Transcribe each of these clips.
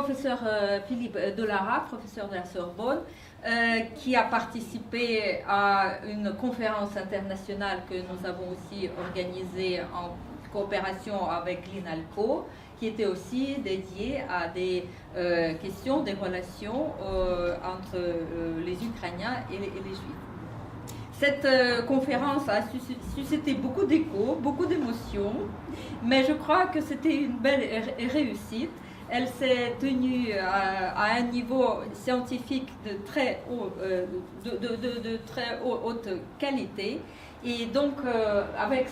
professeur Philippe Delara, professeur de la Sorbonne, qui a participé à une conférence internationale que nous avons aussi organisée en coopération avec l'INALCO, qui était aussi dédiée à des questions, des relations entre les Ukrainiens et les Juifs. Cette conférence a suscité beaucoup d'échos, beaucoup d'émotions, mais je crois que c'était une belle réussite. Elle s'est tenue à un niveau scientifique de très haute qualité. Et donc, avec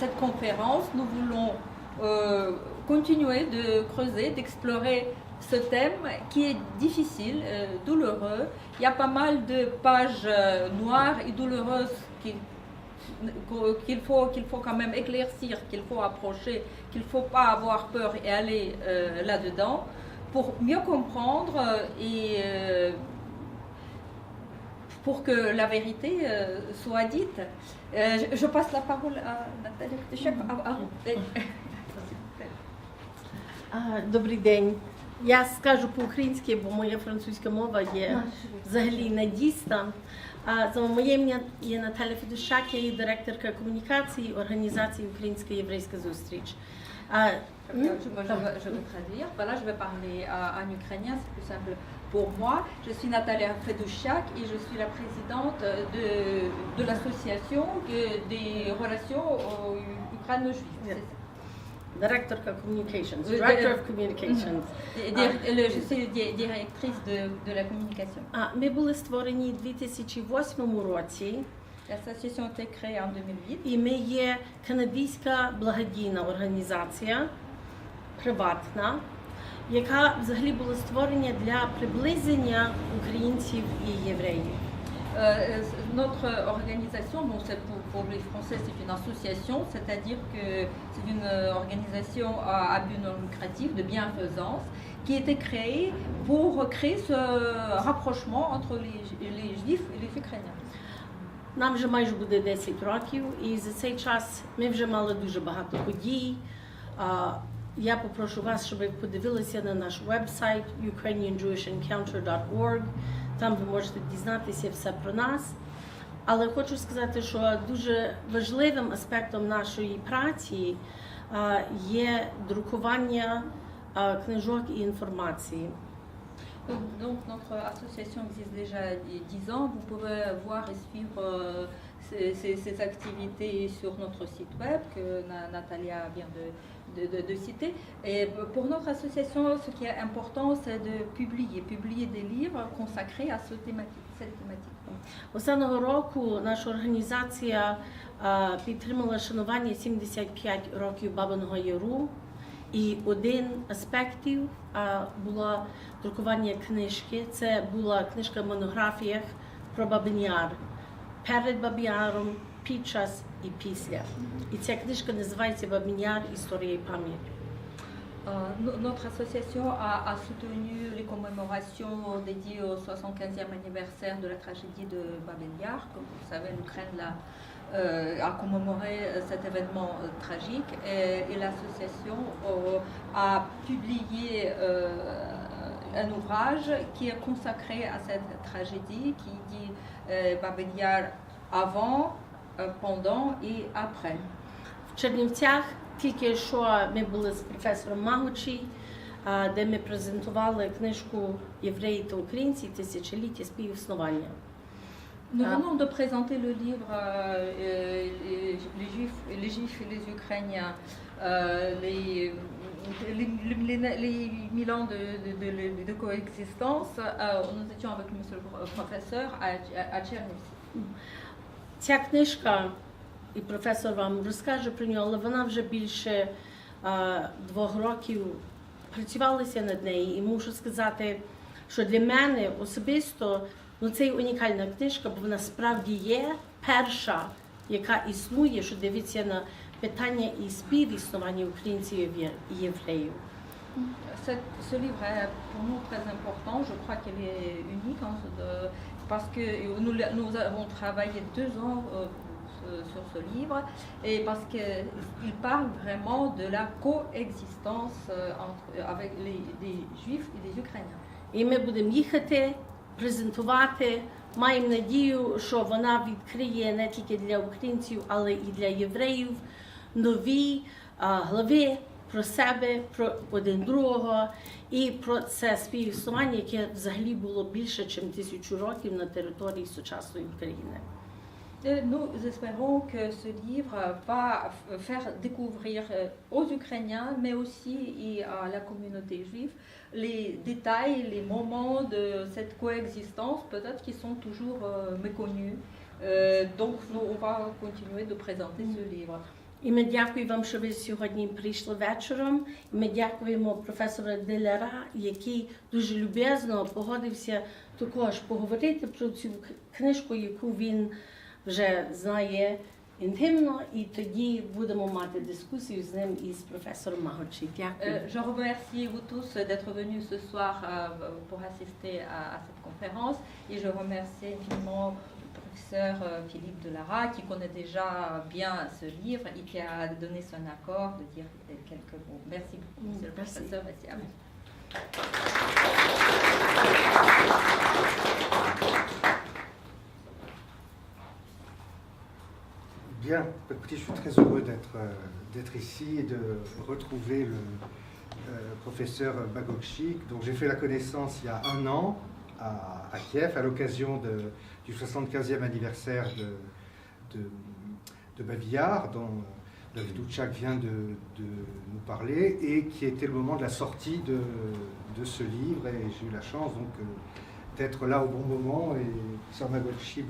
cette conférence, nous voulons continuer de creuser, d'explorer ce thème qui est difficile, douloureux. Il y a pas mal de pages noires et douloureuses qu'il faut quand même éclaircir, qu'il faut approcher, qu'il ne faut pas avoir peur et aller là-dedans pour mieux comprendre et pour que la vérité soit dite. Je passe la parole à Наталя. Добрий день. Я скажу по-українськи, бо моя французька мова є взагалі недійсна. Моє ім'я є Наталя Федущак, я є директорка комунікації організації Українська єврейська зустріч. Je vais traduire. Voilà, je vais parler en ukrainien, c'est plus simple pour moi. Je suis Natalia Fedouchak et je suis la présidente de l'association des relations ukraino-juives. Directorka Communications, Director of Communications. Je suis directrice de la communication. Ми були створені у 2008 році. L'association a été créée en 2008. І ми є канадська благодійна організація, приватна, яка взагалі була створена для приблизення українців і євреїв. Notre organisation, bon, pour les Français, c'est une association, c'est-à-dire que c'est une organisation à but non lucratif, de bienfaisance, qui a été créée pour créer ce rapprochement entre les Juifs et les Ukrainiens. Нам вже майже буде 10 років, і за цей час ми вже мали дуже багато подій. Я попрошу вас, щоб ви подивилися на наш веб-сайт ukrainianjewishencounter.org. Там ви можете дізнатися все про нас. Але хочу сказати, що дуже важливим аспектом нашої праці є друкування книжок і інформації. Donc notre association existe déjà 10 ans. Vous pouvez voir et suivre ces activités sur notre site web que Natalia vient de citer. Et pour notre association, ce qui est important, c'est de publier des livres consacrés à cette thématique. Останнього року наша організація підтримала шанування 75 років Бабиного Яру. І один з аспектів було друкування книжки. Це була книжка в монографіях про Бабин Яр. Перед Бабин Яром, під час і після. І ця книжка називається Бабин Яр. Історія і пам'ять. Notre association a soutenu les commémorations dédiées au 75e anniversaire de la tragédie de Babin Yar. Comme vous le savez, l'Ukraine a commémoré cet événement tragique et l'association a publié un ouvrage qui est consacré à cette tragédie, qui dit Babin Yar avant, pendant et après. В Чернівцях тільки що ми були з професором Магучі, де ми презентували книжку «Євреї та українці. Тисячоліття співіснування». Nous venons de présenter le livre les Juifs et les Ukrainiens, les 1000 ans de coexistence. Nous étions avec monsieur le professeur à Tchernivtsi. Ця книжка, і професор вам розкаже про нього, але вона вже більше 2 років працювалася над нею. І мушу сказати, що для мене особисто це унікальна книжка, бо вона справді є перша, яка існує, що дивиться на питання і співіснування українців і євреїв. Ce livre est pour nous très important. Je crois qu'elle est unique parce que nous avons travaillé 2 ans sur ce livre, et parce qu'il parle vraiment de la coexistence avec les Juifs et les Ukrainiens. І ми будемо їхати, презентувати. Маємо надію, що вона відкриє не тільки для українців, але і для євреїв нові глави про себе, про один другого і про це співіснування, яке взагалі було більше, ніж 1000 років на території сучасної України. Nous espérons que ce livre va faire découvrir aux Ukrainiens, mais aussi à la communauté juive, les détails, les moments de cette coexistence, peut-être qui sont toujours méconnus. Donc, on va continuer de présenter ce livre. І ми дякуємо вам, що ви сьогодні прийшли вечором. Ми дякуємо професору Деляра, який дуже люб'язно погодився також поговорити про цю книжку, яку він вже знає інтимно, і тоді будемо мати дискусію з ним і з професором Магочі. Дякую. Je remercie vous tous d'être venus ce soir pour assister à cette conférence, et je remercie infiniment le professeur Philippe Delara qui connaît déjà bien ce livre et qui a donné son accord de dire quelques mots. Merci beaucoup, monsieur le professeur. Merci à vous. Bien, écoutez, je suis très heureux d'être ici et de retrouver le professeur Bagokchik, dont j'ai fait la connaissance il y a un an à Kiev, à l'occasion du 75e anniversaire de Babillard, dont David Douchak vient de nous parler, et qui était le moment de la sortie de ce livre. Et j'ai eu la chance donc d'être là au bon moment, et le professeur Bagokchik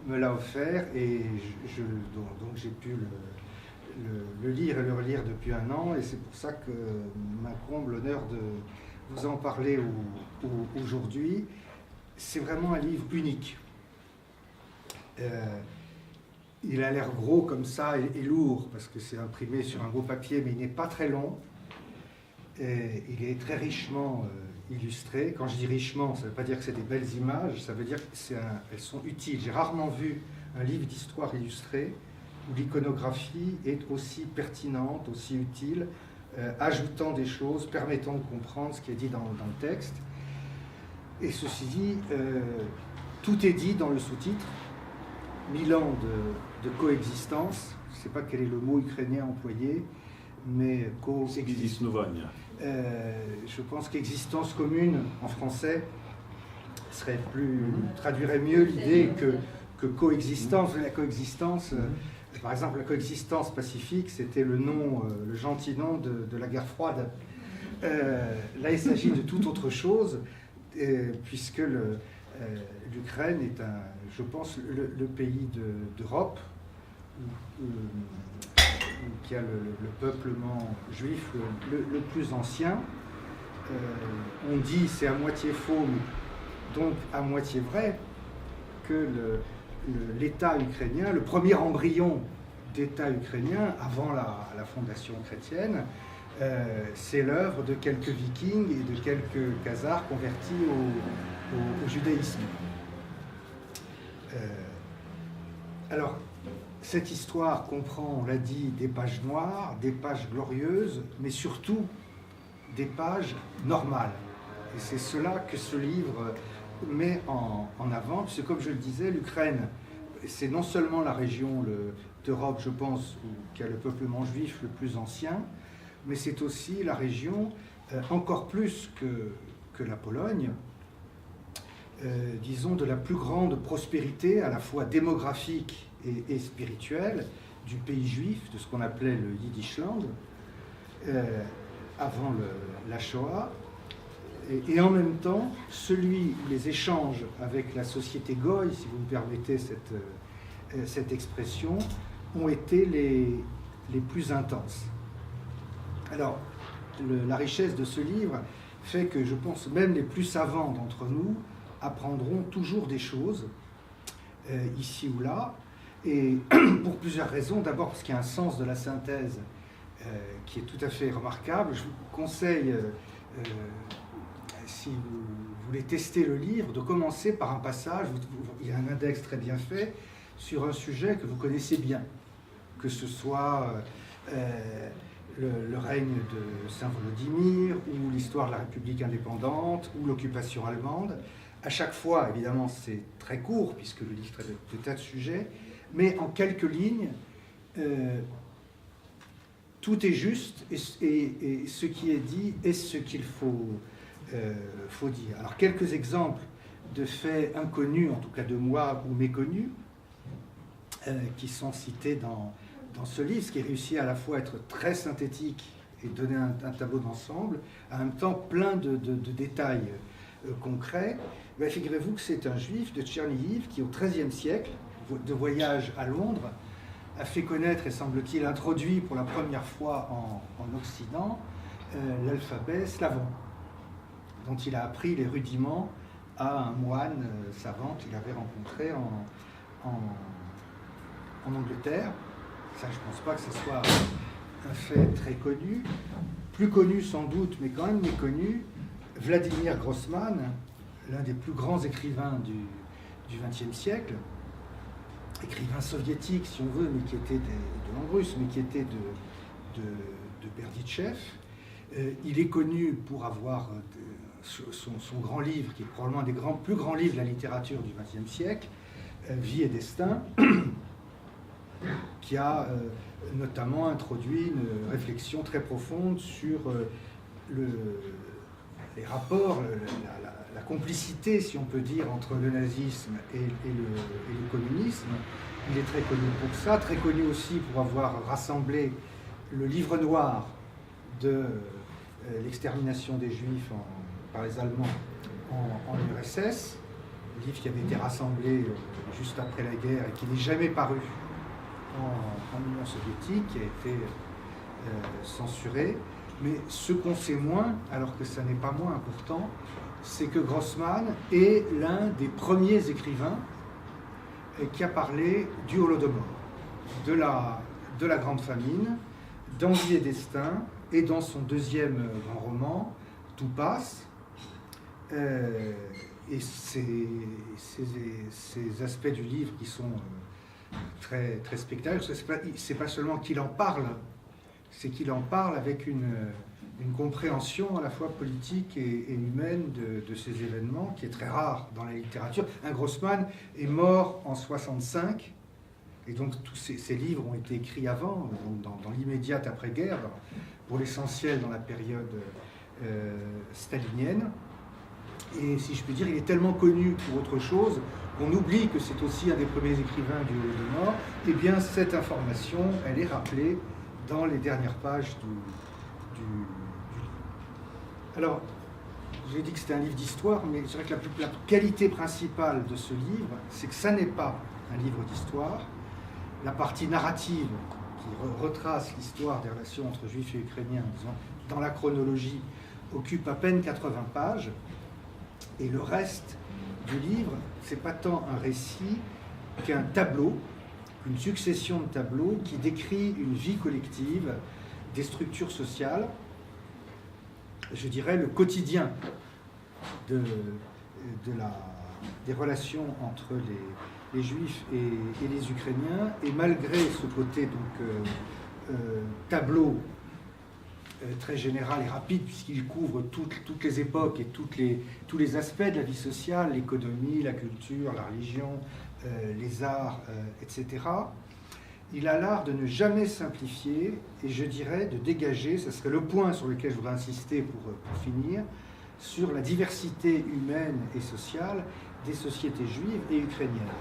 me l'a offert, et donc j'ai pu le lire et le relire depuis un an, et c'est pour ça que m'incombe l'honneur de vous en parler aujourd'hui. C'est vraiment un livre unique. Il a l'air gros comme ça et lourd, parce que c'est imprimé sur un gros papier, mais il n'est pas très long. Et il est très richement illustré. Quand je dis richement, ça ne veut pas dire que c'est des belles images, ça veut dire qu'elles sont utiles. J'ai rarement vu un livre d'histoire illustré où l'iconographie est aussi pertinente, aussi utile, ajoutant des choses, permettant de comprendre ce qui est dit dans le texte. Et ceci dit, tout est dit dans le sous-titre. 1000 ans de coexistence, je ne sais pas quel est le mot ukrainien employé, mais je pense qu'existence commune en français traduirait mieux l'idée que coexistence. La coexistence, par exemple, la coexistence pacifique, c'était le nom, le gentil nom de la guerre froide. Là, il s'agit de toute autre chose, puisque l'Ukraine est, je pense, le pays d'Europe qui a le peuplement juif le plus ancien. On dit, c'est à moitié faux, mais donc à moitié vrai, que l'État ukrainien, le premier embryon d'État ukrainien avant la fondation chrétienne, c'est l'œuvre de quelques vikings et de quelques khazars convertis au judaïsme. Alors, cette histoire comprend, on l'a dit, des pages noires, des pages glorieuses, mais surtout des pages normales. Et c'est cela que ce livre met en avant, puisque comme je le disais, l'Ukraine, c'est non seulement la région d'Europe, je pense, qui a le peuplement juif le plus ancien, mais c'est aussi la région, encore plus que la Pologne, disons, de la plus grande prospérité, à la fois démographique et spirituelle, du pays juif, de ce qu'on appelait le Yiddishland, avant la Shoah, et en même temps, celui où les échanges avec la société Goy, si vous me permettez cette expression, ont été les plus intenses. Alors, la richesse de ce livre fait que je pense même les plus savants d'entre nous apprendront toujours des choses, ici ou là, et pour plusieurs raisons. D'abord parce qu'il y a un sens de la synthèse qui est tout à fait remarquable. Je vous conseille, si vous voulez tester le livre, de commencer par un passage, il y a un index très bien fait, sur un sujet que vous connaissez bien, que ce soit le règne de Saint-Volodymyr, ou l'histoire de la République indépendante, ou l'occupation allemande. À chaque fois, évidemment, c'est très court, puisque le livre traite de tas de sujets, mais en quelques lignes, tout est juste, et ce qui est dit est ce qu'il faut dire. Alors, quelques exemples de faits inconnus, en tout cas de moi, ou méconnus, qui sont cités dans ce livre, ce qui réussit à la fois à être très synthétique et donner un tableau d'ensemble, en même temps plein de détails concrets. Ben, figurez-vous que c'est un juif de Tchernihiv qui, au XIIIe siècle, de voyage à Londres, a fait connaître et semble-t-il introduit pour la première fois en Occident l'alphabet slavon, dont il a appris les rudiments à un moine savant qu'il avait rencontré en Angleterre. Ça, je ne pense pas que ce soit un fait très connu. Plus connu sans doute, mais quand même méconnu, Vladimir Grossman, l'un des plus grands écrivains du XXe siècle, écrivain soviétique, si on veut, mais qui était de langue russe, mais qui était de Berditchev. Il est connu pour avoir son grand livre, qui est probablement un des plus grands livres de la littérature du XXe siècle, Vie et destin, qui a notamment introduit une réflexion très profonde sur les rapports, la complicité, si on peut dire, entre le nazisme et le communisme. Il est très connu pour ça, très connu aussi pour avoir rassemblé le livre noir de l'extermination des Juifs par les Allemands en URSS, livre qui avait été rassemblé juste après la guerre et qui n'est jamais paru en Union soviétique, qui a été censuré. Mais ce qu'on sait moins, alors que ça n'est pas moins important, c'est que Grossman est l'un des premiers écrivains qui a parlé du Holodomor, de la Grande Famine, dans Vie et destin, et dans son deuxième grand roman, Tout passe. Et ces aspects du livre qui sont très, très spectaculaires, c'est pas seulement qu'il en parle, c'est qu'il en parle avec une compréhension à la fois politique et humaine de ces événements, qui est très rare dans la littérature. Grossman est mort en 1965, et donc tous ces livres ont été écrits avant, dans l'immédiate après-guerre, pour l'essentiel dans la période stalinienne. Et si je peux dire, il est tellement connu pour autre chose qu'on oublie que c'est aussi un des premiers écrivains du Holodomor. Eh bien, cette information, elle est rappelée dans les dernières pages du livre. Alors, j'ai dit que c'était un livre d'histoire, mais je dirais que la qualité principale de ce livre, c'est que ça n'est pas un livre d'histoire. La partie narrative qui retrace l'histoire des relations entre Juifs et Ukrainiens, disons, dans la chronologie, occupe à peine 80 pages. Et le reste du livre, c'est pas tant un récit qu'un tableau, une succession de tableaux qui décrit une vie collective, des structures sociales, je dirais le quotidien des relations entre les Juifs et les Ukrainiens. Et malgré ce côté tableau très général et rapide, puisqu'il couvre toutes les époques et tous les aspects de la vie sociale, l'économie, la culture, la religion, les arts, etc. Il a l'art de ne jamais simplifier, et je dirais de dégager, ce serait le point sur lequel je voudrais insister pour finir, sur la diversité humaine et sociale des sociétés juives et ukrainiennes.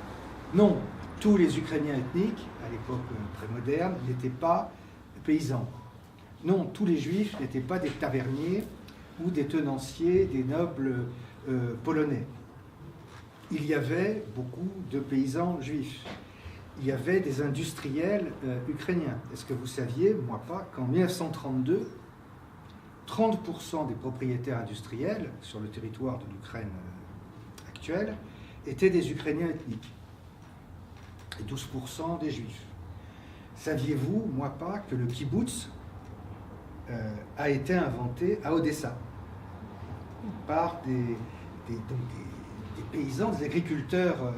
Non, tous les Ukrainiens ethniques, à l'époque très moderne, n'étaient pas paysans. Non, tous les Juifs n'étaient pas des taverniers ou des tenanciers, des nobles polonais. Il y avait beaucoup de paysans juifs. Il y avait des industriels ukrainiens. Est-ce que vous saviez, moi pas, qu'en 1932, 30% des propriétaires industriels sur le territoire de l'Ukraine actuelle étaient des Ukrainiens ethniques et 12% des Juifs. Saviez-vous, moi pas, que le kibbutz a été inventé à Odessa par des paysans, des agriculteurs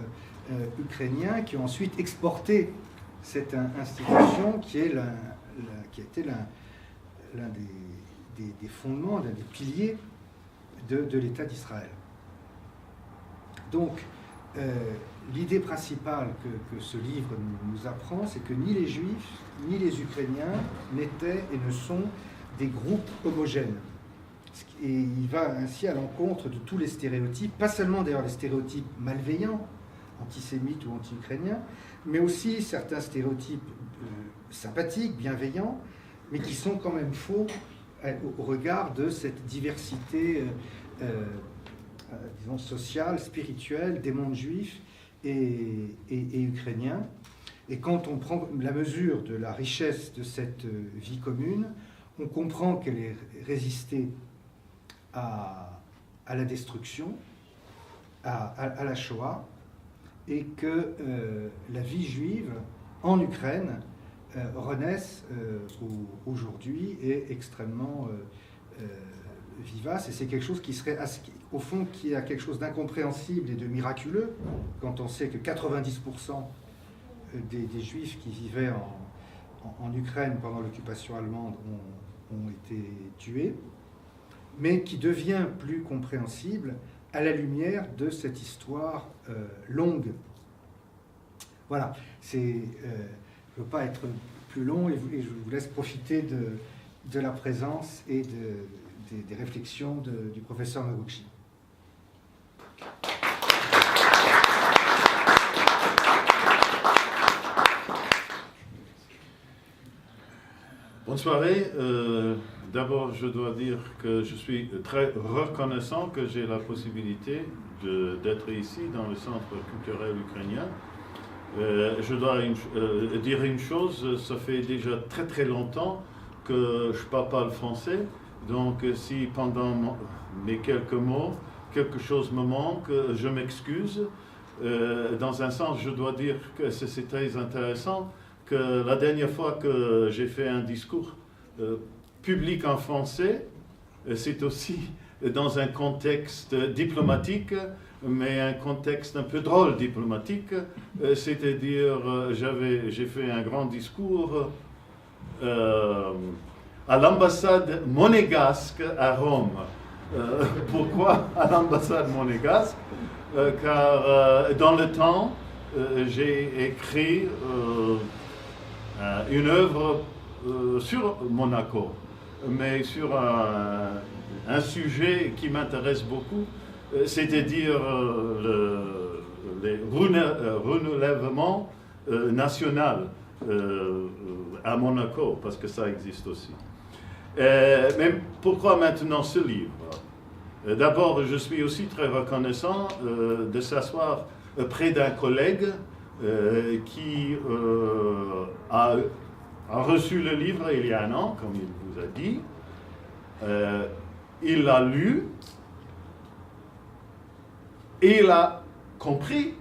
ukrainiens qui ont ensuite exporté cette institution qui a été l'un des fondements, l'un des piliers de l'État d'Israël. Donc, l'idée principale que ce livre nous apprend, c'est que ni les Juifs, ni les Ukrainiens n'étaient et ne sont des groupes homogènes. Et il va ainsi à l'encontre de tous les stéréotypes, pas seulement d'ailleurs les stéréotypes malveillants, antisémites ou anti-ukrainiens, mais aussi certains stéréotypes sympathiques, bienveillants, mais qui sont quand même faux au regard de cette diversité disons sociale, spirituelle des mondes juifs et ukrainiens. Et quand on prend la mesure de la richesse de cette vie commune, on comprend qu'elle est résistée à la destruction, à la Shoah, et que la vie juive en Ukraine renaisse aujourd'hui est extrêmement vivace, et c'est quelque chose qui serait, au fond, qui a quelque chose d'incompréhensible et de miraculeux, quand on sait que 90% des Juifs qui vivaient en Ukraine pendant l'occupation allemande ont été tués, mais qui devient plus compréhensible à la lumière de cette histoire longue. Voilà, je ne veux pas être plus long et je vous laisse profiter de la présence et des réflexions du professeur Marucci. Bonne soirée. D'abord, je dois dire que je suis très reconnaissant que j'ai la possibilité d'être ici dans le Centre culturel ukrainien. Je dois dire une chose, ça fait déjà très très longtemps que je ne parle pas le français, donc si pendant mes quelques mots, quelque chose me manque, je m'excuse. Dans un sens, je dois dire que c'est très intéressant que la dernière fois que j'ai fait un discours public en français, c'est aussi dans un contexte diplomatique, mais un contexte un peu drôle diplomatique, c'est-à-dire j'ai fait un grand discours à l'ambassade monégasque à Rome. Pourquoi à l'ambassade monégasque? Car dans le temps, j'ai écrit une œuvre sur Monaco, mais sur un sujet qui m'intéresse beaucoup, c'est-à-dire le renouvellement national à Monaco, parce que ça existe aussi. Mais pourquoi maintenant ce livre? D'abord, je suis aussi très reconnaissant de s'asseoir près d'un collègue qui a reçu le livre il y a un an, comme il vous a dit. Il l'a lu et il a compris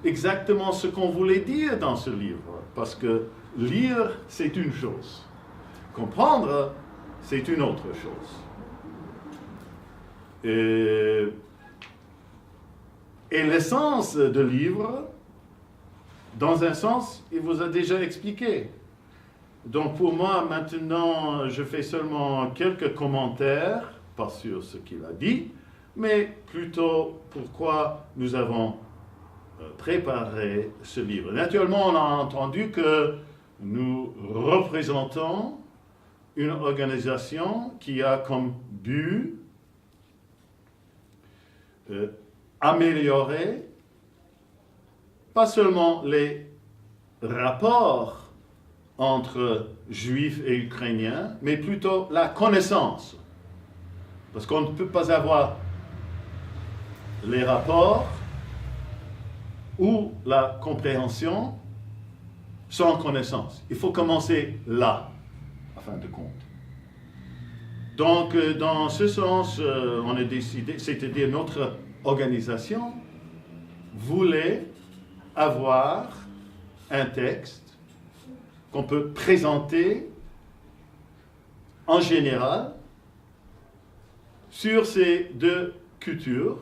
exactement ce qu'on voulait dire dans ce livre. Parce que lire, c'est une chose. Comprendre, c'est une autre chose. Et l'essence du livre, dans un sens, il vous a déjà expliqué. Donc pour moi, maintenant, je fais seulement quelques commentaires, pas sur ce qu'il a dit, mais plutôt pourquoi nous avons préparé ce livre. Naturellement, on a entendu que nous représentons une organisation qui a comme but améliorer pas seulement les rapports entre Juifs et Ukrainiens, mais plutôt la connaissance. Parce qu'on ne peut pas avoir les rapports ou la compréhension sans connaissance. Il faut commencer là, en fin de compte. Donc, dans ce sens, on a décidé, c'est-à-dire notre organisation voulait avoir un texte qu'on peut présenter en général sur ces deux cultures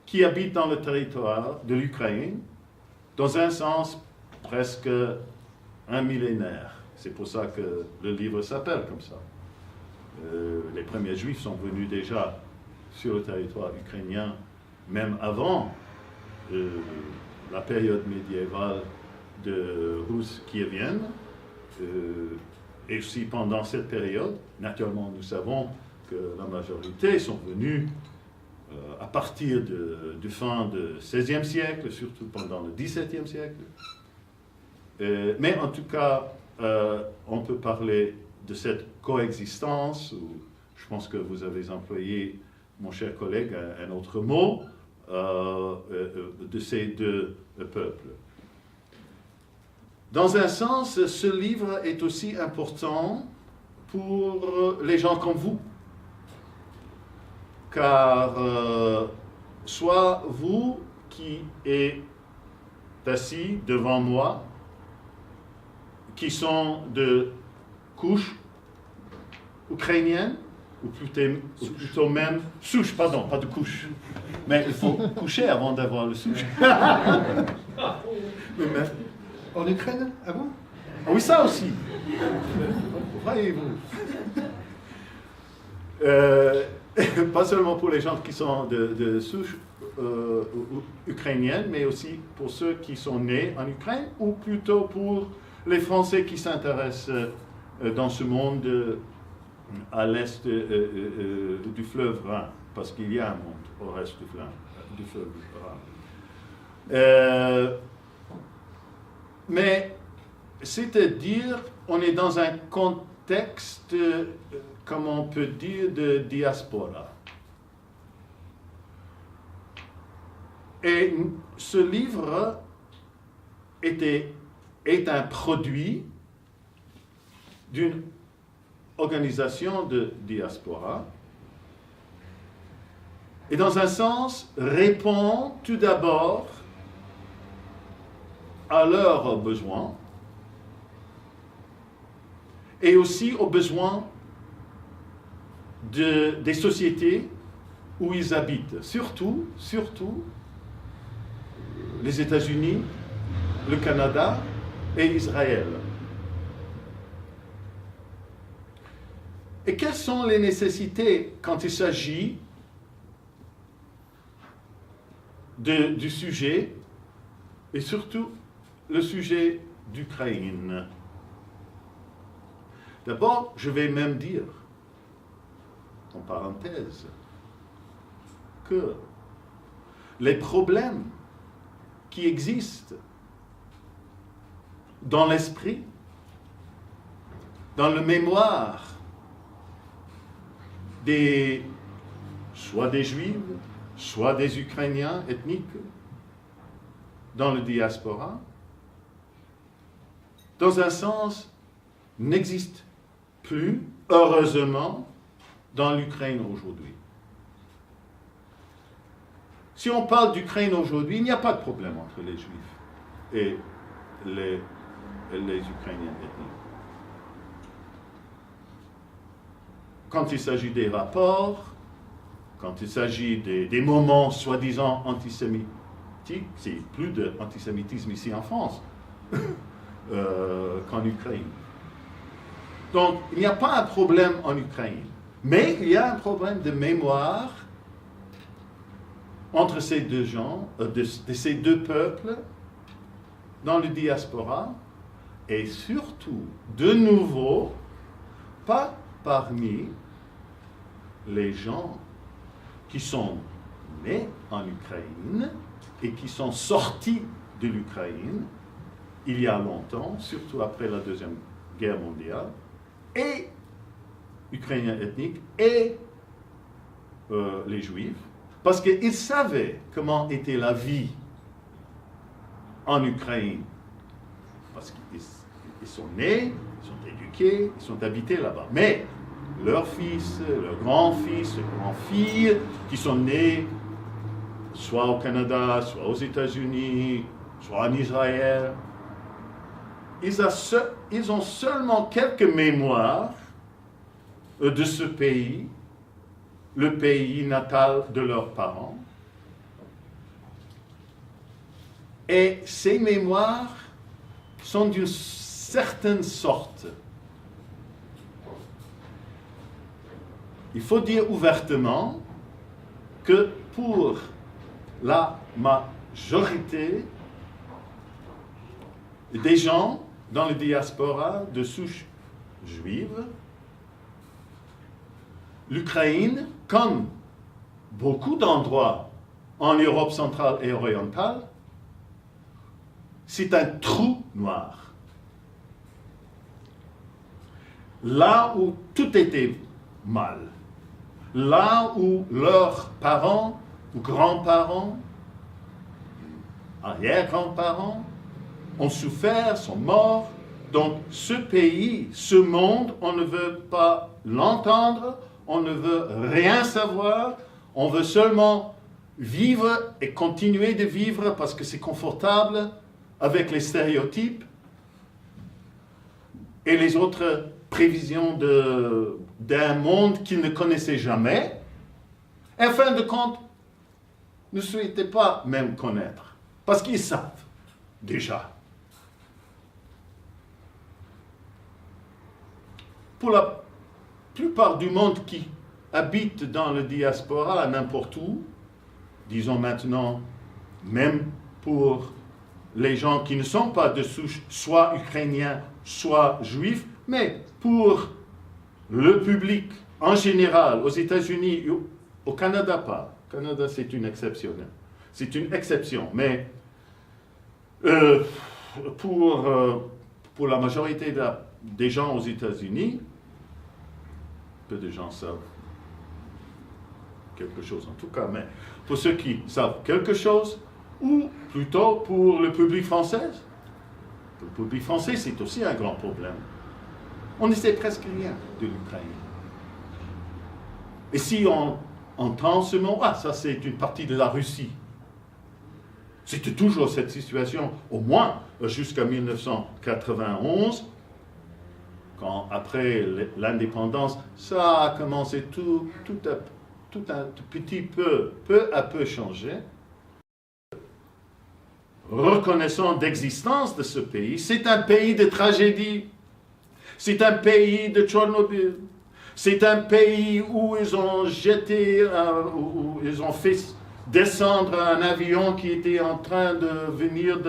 qui habitent dans le territoire de l'Ukraine, dans un sens presque un millénaire. C'est pour ça que le livre s'appelle comme ça. Les premiers Juifs sont venus déjà sur le territoire ukrainien, même avant la période médiévale de Russe kievienne, et aussi pendant cette période. Naturellement, nous savons que la majorité sont venus à partir du fin du XVIe siècle, surtout pendant le XVIIe siècle. Mais en tout cas, on peut parler de cette coexistence, ou je pense que vous avez employé, mon cher collègue, un autre mot, de ces deux peuples. Dans un sens, ce livre est aussi important pour les gens comme vous. Car soit vous qui êtes assis devant moi, qui sont de couche ukrainienne, ou plutôt même souche, pardon, pas de couche. Mais il faut coucher avant d'avoir le souche. En Ukraine, ah bon? Oui, ça aussi. Voyez-vous. Pas seulement pour les gens qui sont de souche ukrainienne, mais aussi pour ceux qui sont nés en Ukraine, ou plutôt pour les Français qui s'intéressent dans ce monde à l'est du fleuve Rhin, parce qu'il y a un monde au reste du fleuve Rhin. Mais c'est-à-dire, on est dans un contexte, comme on peut dire, de diaspora. Et ce livre est un produit d'une organisation de diaspora, et dans un sens répond tout d'abord à leurs besoins et aussi aux besoins des sociétés où ils habitent, surtout les États-Unis, le Canada et Israël. Et quelles sont les nécessités quand il s'agit du sujet, et surtout le sujet d'Ukraine? D'abord, je vais même dire, en parenthèse, que les problèmes qui existent dans l'esprit, dans le mémoire, soit des Juifs, soit des Ukrainiens ethniques, dans le diaspora, dans un sens, n'existent plus, heureusement, dans l'Ukraine aujourd'hui. Si on parle d'Ukraine aujourd'hui, il n'y a pas de problème entre les Juifs et les Ukrainiens ethniques. Quand il s'agit des rapports, quand il s'agit des moments soi-disant antisémitiques, c'est plus d'antisémitisme ici en France qu'en Ukraine. Donc, il n'y a pas un problème en Ukraine, mais il y a un problème de mémoire entre ces deux gens, de ces deux peuples, dans le diaspora, et surtout, de nouveau, pas parmi les gens qui sont nés en Ukraine et qui sont sortis de l'Ukraine il y a longtemps, surtout après la Deuxième Guerre mondiale, et Ukrainiens ethniques et les Juifs, parce qu'ils savaient comment était la vie en Ukraine, parce qu'ils sont nés, ils sont éduqués, ils sont habités là-bas. Mais leurs fils, leurs grands-fils, leurs grands-filles, qui sont nés soit au Canada, soit aux États-Unis, soit en Israël, ils ont seulement quelques mémoires de ce pays, le pays natal de leurs parents, Et ces mémoires sont d'une certaine sorte. Il faut dire ouvertement que pour la majorité des gens dans les diasporas de souche juive, l'Ukraine, comme beaucoup d'endroits en Europe centrale et orientale, c'est un trou noir. Là où tout était mal, là où leurs parents ou grands-parents, arrière-grands-parents, ont souffert, sont morts. Donc ce pays, ce monde, on ne veut pas l'entendre, on ne veut rien savoir, on veut seulement vivre et continuer de vivre parce que c'est confortable avec les stéréotypes et les autres prévisions d'un monde qu'ils ne connaissaient jamais. En fin de compte, ne souhaitaient pas même connaître, parce qu'ils savent déjà. Pour la plupart du monde qui habite dans le diaspora, n'importe où, disons maintenant, même pour les gens qui ne sont pas de souche, soit ukrainiens, soit juifs, mais pour le public en général, aux États-Unis, au Canada pas. Au Canada, c'est une exception. C'est une exception, mais pour la majorité des gens aux États-Unis, peu de gens savent quelque chose en tout cas, mais pour ceux qui savent quelque chose, ou plutôt pour le public français. Pour le public français, c'est aussi un grand problème. On ne sait presque rien de l'Ukraine. Et si on entend ce mot, ça c'est une partie de la Russie. C'était toujours cette situation, au moins jusqu'à 1991, quand après l'indépendance, ça a commencé tout un petit peu à peu changer. Reconnaissant d'existence de ce pays, c'est un pays de tragédie, c'est un pays de Tchernobyl, c'est un pays où ils ont où ils ont fait descendre un avion qui était en train de venir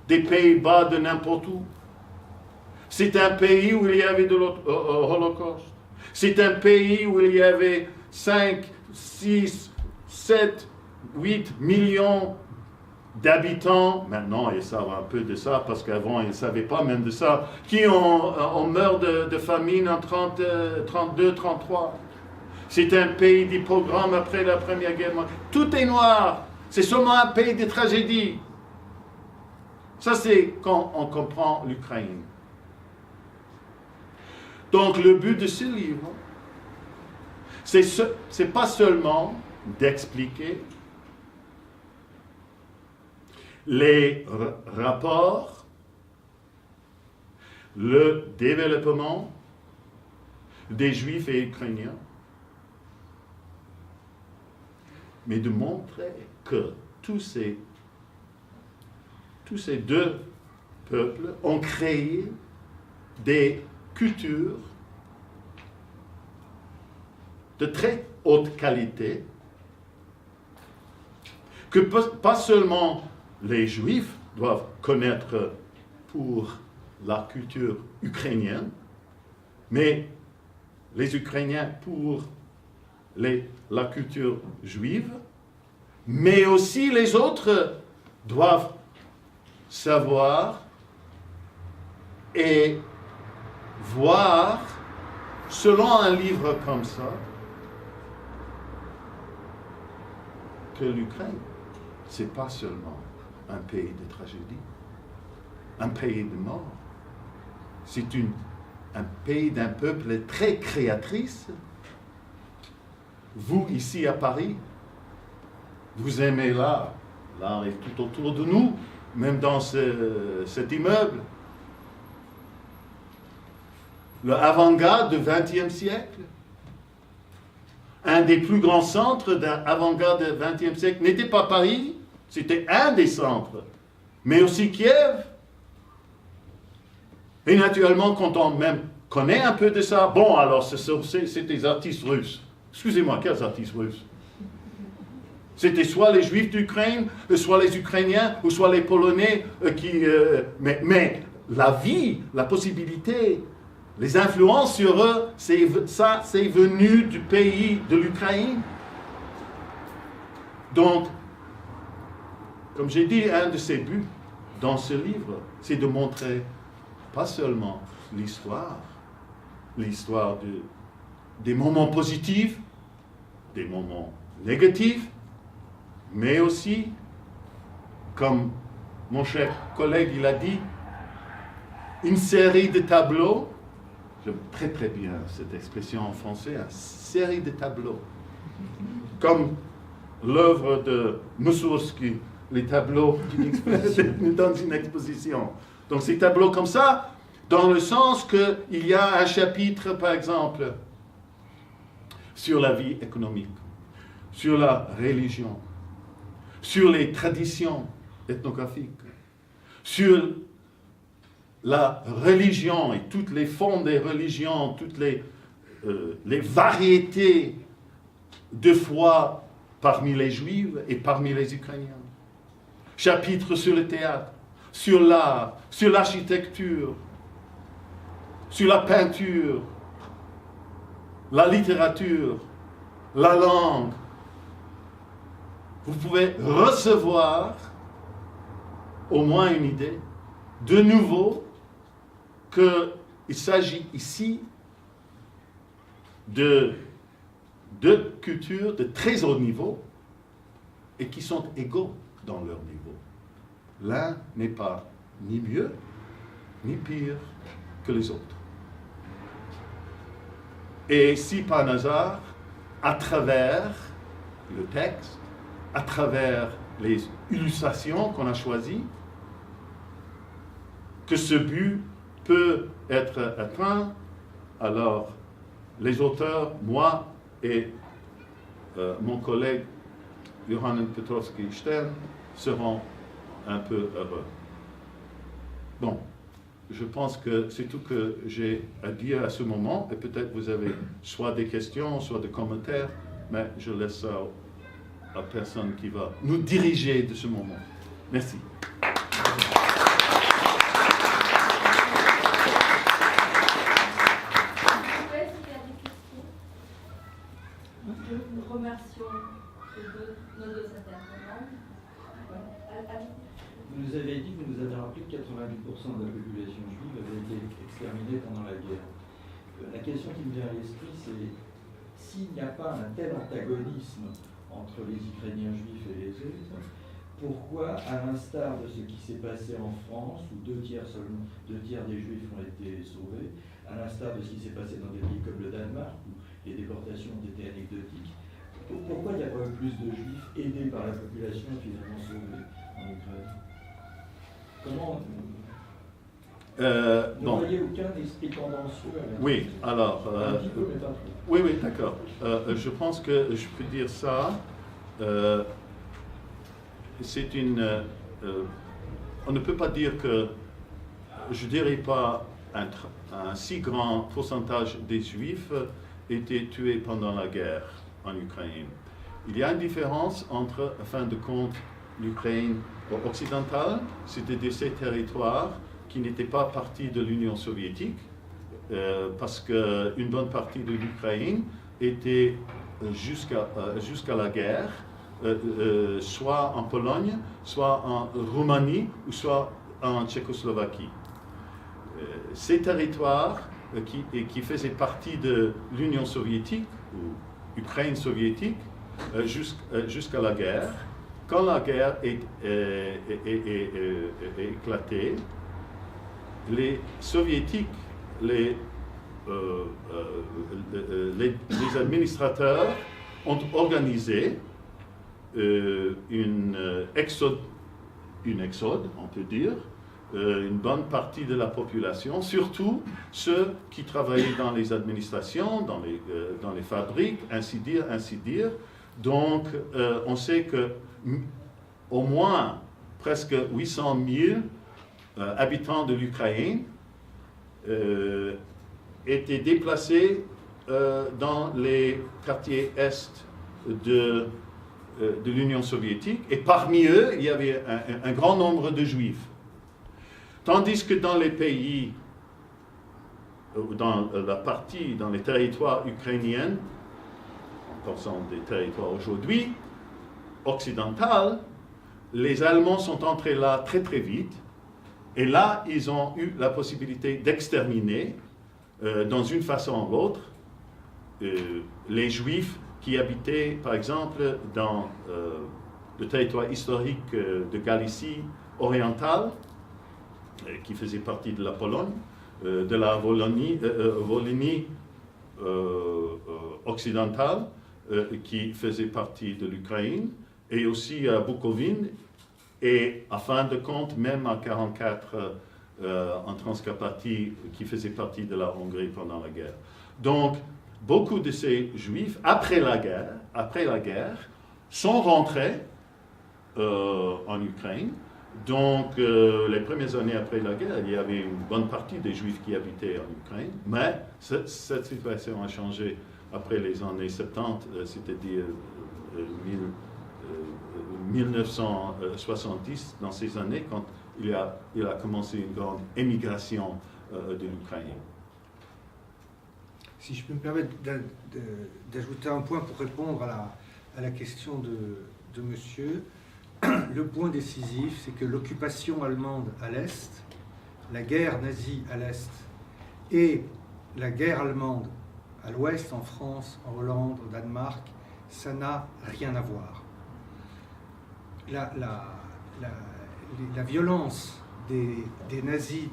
des Pays-Bas, de n'importe où. C'est un pays où il y avait de l'Holocauste. C'est un pays où il y avait 5, 6, 7, 8 millions d'habitants, maintenant ils savent un peu de ça, parce qu'avant ils ne savaient pas même de ça, qui ont meurt de famine en 32, 33. C'est un pays des pogroms après la Première Guerre mondiale. Tout est noir. C'est seulement un pays de tragédie. Ça, c'est quand on comprend l'Ukraine. Donc, le but de ce livre, c'est pas seulement d'expliquer les rapports, le développement des Juifs et Ukrainiens, mais de montrer que tous ces deux peuples ont créé des cultures de très haute qualité, que pas seulement les Juifs doivent connaître pour la culture ukrainienne, mais les Ukrainiens pour la culture juive, mais aussi les autres doivent savoir et voir, selon un livre comme ça, que l'Ukraine, c'est pas seulement un pays de tragédie, un pays de mort. C'est un pays d'un peuple très créatrice. Vous, ici à Paris, vous aimez l'art. L'art est tout autour de nous, même dans cet immeuble. Le avant-garde du XXe siècle. Un des plus grands centres d'avant-garde du XXe siècle n'était pas Paris, c'était un des centres mais aussi Kiev. Et naturellement, quand on même connaît un peu de ça, bon, alors c'est des artistes russes. Excusez-moi, quels artistes russes? C'était soit les Juifs d'Ukraine, soit les Ukrainiens, ou soit les Polonais mais la vie, la possibilité, les influences sur eux, c'est venu du pays de l'Ukraine. Donc, comme j'ai dit, un de ses buts dans ce livre, c'est de montrer pas seulement l'histoire des moments positifs, des moments négatifs, mais aussi, comme mon cher collègue il a dit, une série de tableaux. J'aime très très bien cette expression en français, une série de tableaux. Comme l'œuvre de Mussorgsky, les tableaux dans une exposition. Donc ces tableaux comme ça, dans le sens qu'il y a un chapitre, par exemple, sur la vie économique, sur la religion, sur les traditions ethnographiques, sur la religion et toutes les formes des religions, toutes les variétés de foi parmi les Juifs et parmi les Ukrainiens. Chapitre sur le théâtre, sur l'art, sur l'architecture, sur la peinture, la littérature, la langue. Vous pouvez recevoir au moins une idée, de nouveau, qu'il s'agit ici de deux cultures de très haut niveau et qui sont égaux dans leur niveau. L'un n'est pas ni mieux, ni pire que les autres. Et si par hasard, à travers le texte, à travers les illustrations qu'on a choisies, que ce but peut être atteint, alors les auteurs, moi et mon collègue Yohanan Petrovski-Stern seront un peu heureux. Bon, je pense que c'est tout que j'ai à dire à ce moment, et peut-être vous avez soit des questions, soit des commentaires, mais je laisse ça à la personne qui va nous diriger de ce moment. Merci. Nous remercions nos deux intervenants. Vous nous avez dit, vous nous avez rappelé que 90% de la population juive avait été exterminée pendant la guerre. La question qui me vient à l'esprit, c'est s'il n'y a pas un tel antagonisme entre les Ukrainiens juifs et les autres, pourquoi, à l'instar de ce qui s'est passé en France, où 2 tiers des juifs ont été sauvés, à l'instar de ce qui s'est passé dans des pays comme le Danemark, où les déportations ont été anecdotiques, pourquoi il n'y a pas eu plus de juifs aidés par la population et finalement sauvés en Ukraine? Comment vous ne voyez aucun esprit tendancieux à Oui, alors... un petit peu, mais pas trop. Oui, d'accord. Je pense que je peux dire ça. C'est une... on ne peut pas dire que... Je ne dirais pas un si grand pourcentage des Juifs étaient tués pendant la guerre en Ukraine. Il y a une différence entre, en fin de compte, l'Ukraine occidentale, c'est-à-dire ces territoires qui n'étaient pas partie de l'Union soviétique, parce qu'une bonne partie de l'Ukraine était jusqu'à la guerre, soit en Pologne, soit en Roumanie, ou soit en Tchécoslovaquie. Ces territoires qui faisaient partie de l'Union soviétique, ou Ukraine soviétique, jusqu'à la guerre, quand la guerre est éclatée, les soviétiques, les administrateurs ont organisé une exode, on peut dire, une bonne partie de la population, surtout ceux qui travaillaient dans les administrations, dans les fabriques, ainsi dire. Donc, on sait que au moins presque 800 000 habitants de l'Ukraine étaient déplacés dans les quartiers est de l'Union soviétique, et parmi eux, il y avait un grand nombre de Juifs. Tandis que dans les pays, dans les territoires ukrainiens, pensant des territoires aujourd'hui, occidentaux, les Allemands sont entrés là très très vite, et là, ils ont eu la possibilité d'exterminer, dans une façon ou l'autre, les Juifs qui habitaient, par exemple, dans le territoire historique de Galicie orientale, qui faisait partie de la Pologne, de la Wallonie occidentale, qui faisait partie de l'Ukraine, et aussi à Bukovine, et à fin de compte, même en 1944, en Transcarpathie, qui faisait partie de la Hongrie pendant la guerre. Donc, beaucoup de ces Juifs, après la guerre, sont rentrés en Ukraine. Donc, les premières années après la guerre, il y avait une bonne partie des Juifs qui habitaient en Ukraine, mais cette situation a changé après les années 70, c'est-à-dire 1970, dans ces années, quand il a commencé une grande émigration de l'Ukraine. Si je peux me permettre d'ajouter un point pour répondre à la question de monsieur, le point décisif, c'est que l'occupation allemande à l'Est, la guerre nazie à l'Est et la guerre allemande à l'Ouest, en France, en Hollande, au Danemark, ça n'a rien à voir. La violence des nazis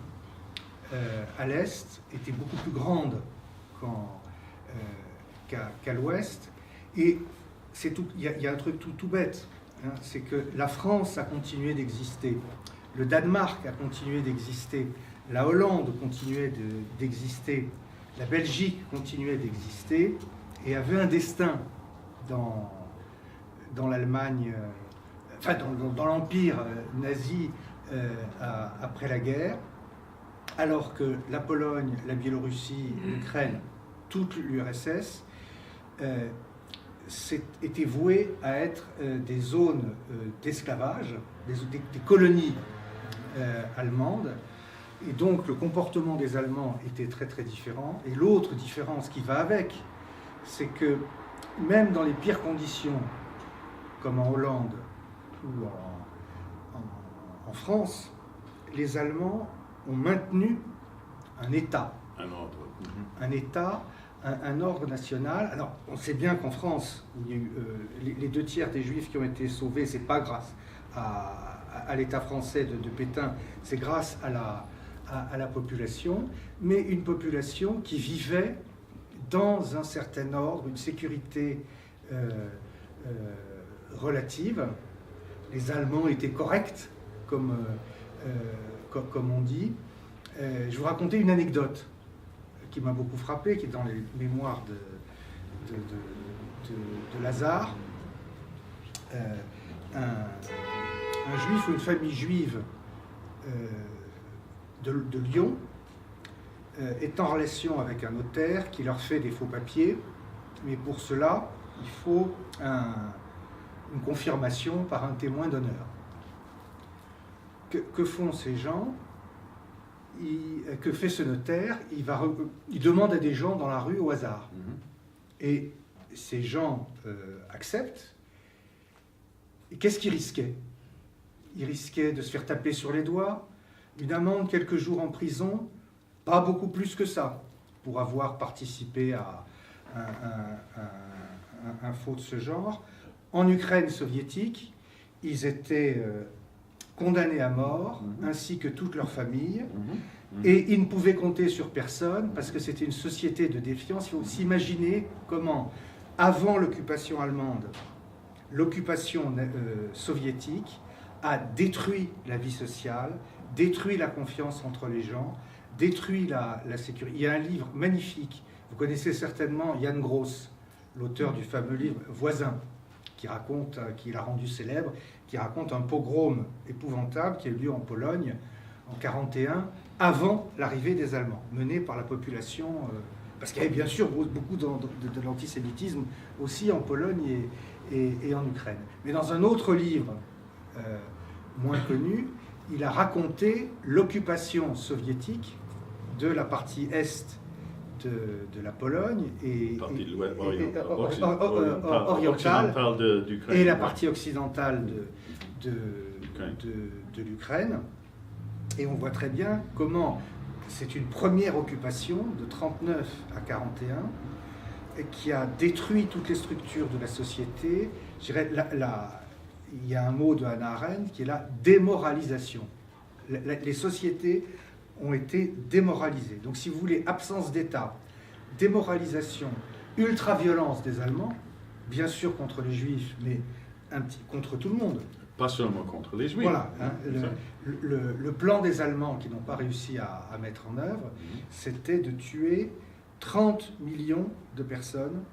à l'Est était beaucoup plus grande qu'à l'Ouest. Et il y a un truc tout bête, hein, c'est que la France a continué d'exister, le Danemark a continué d'exister, la Hollande continuait d'exister, la Belgique continuait d'exister, et avait un destin dans l'Allemagne, dans l'empire nazi après la guerre, alors que la Pologne, la Biélorussie, l'Ukraine, toute l'URSS étaient vouées à être des zones d'esclavage, des colonies allemandes, et donc le comportement des Allemands était très très différent. Et l'autre différence qui va avec, c'est que même dans les pires conditions, comme en Hollande ou en France, les Allemands ont maintenu un État. Un État, un ordre national. Alors, on sait bien qu'en France, où il y a eu, les 2 tiers des Juifs qui ont été sauvés, c'est pas grâce à l'État français de Pétain, c'est grâce à la population, mais une population qui vivait dans un certain ordre, une sécurité relative. Les Allemands étaient corrects, comme on dit. Je vais vous raconter une anecdote qui m'a beaucoup frappé, qui est dans les mémoires de Lazare. Un juif ou une famille juive de Lyon est en relation avec un notaire qui leur fait des faux papiers, mais pour cela, il faut une confirmation par un témoin d'honneur. Que font ces gens? Que fait ce notaire? Il demande à des gens dans la rue au hasard. Et ces gens acceptent. Et qu'est-ce qu'ils risquaient? Ils risquaient de se faire taper sur les doigts, une amende, quelques jours en prison, pas beaucoup plus que ça, pour avoir participé à un faux de ce genre. En Ukraine soviétique, ils étaient condamnés à mort, ainsi que toute leur famille, et ils ne pouvaient compter sur personne, parce que c'était une société de défiance. Il faut s'imaginer comment, avant l'occupation allemande, l'occupation soviétique a détruit la vie sociale, détruit la confiance entre les gens, détruit la sécurité. Il y a un livre magnifique, vous connaissez certainement Jan Gross, l'auteur du fameux livre « Voisin », qui l'a rendu célèbre, qui raconte un pogrom épouvantable qui a eu lieu en Pologne en 1941, avant l'arrivée des Allemands, mené par la population, parce qu'il y avait bien sûr beaucoup de l'antisémitisme aussi en Pologne et en Ukraine. Mais dans un autre livre, moins connu, il a raconté l'occupation soviétique de la partie est de la Pologne et orientale et la partie occidentale de l'Ukraine. Et on voit très bien comment c'est une première occupation de 1939 à 1941 qui a détruit toutes les structures de la société. Je dirais, il y a un mot de Hannah Arendt qui est la démoralisation. Les sociétés ont été démoralisées. Donc si vous voulez, absence d'État, démoralisation, ultra-violence des Allemands, bien sûr contre les Juifs, mais contre tout le monde. Pas seulement contre les Juifs. Voilà, hein, le plan des Allemands qu'ils n'ont pas réussi à mettre en œuvre, c'était de tuer 30 millions de personnes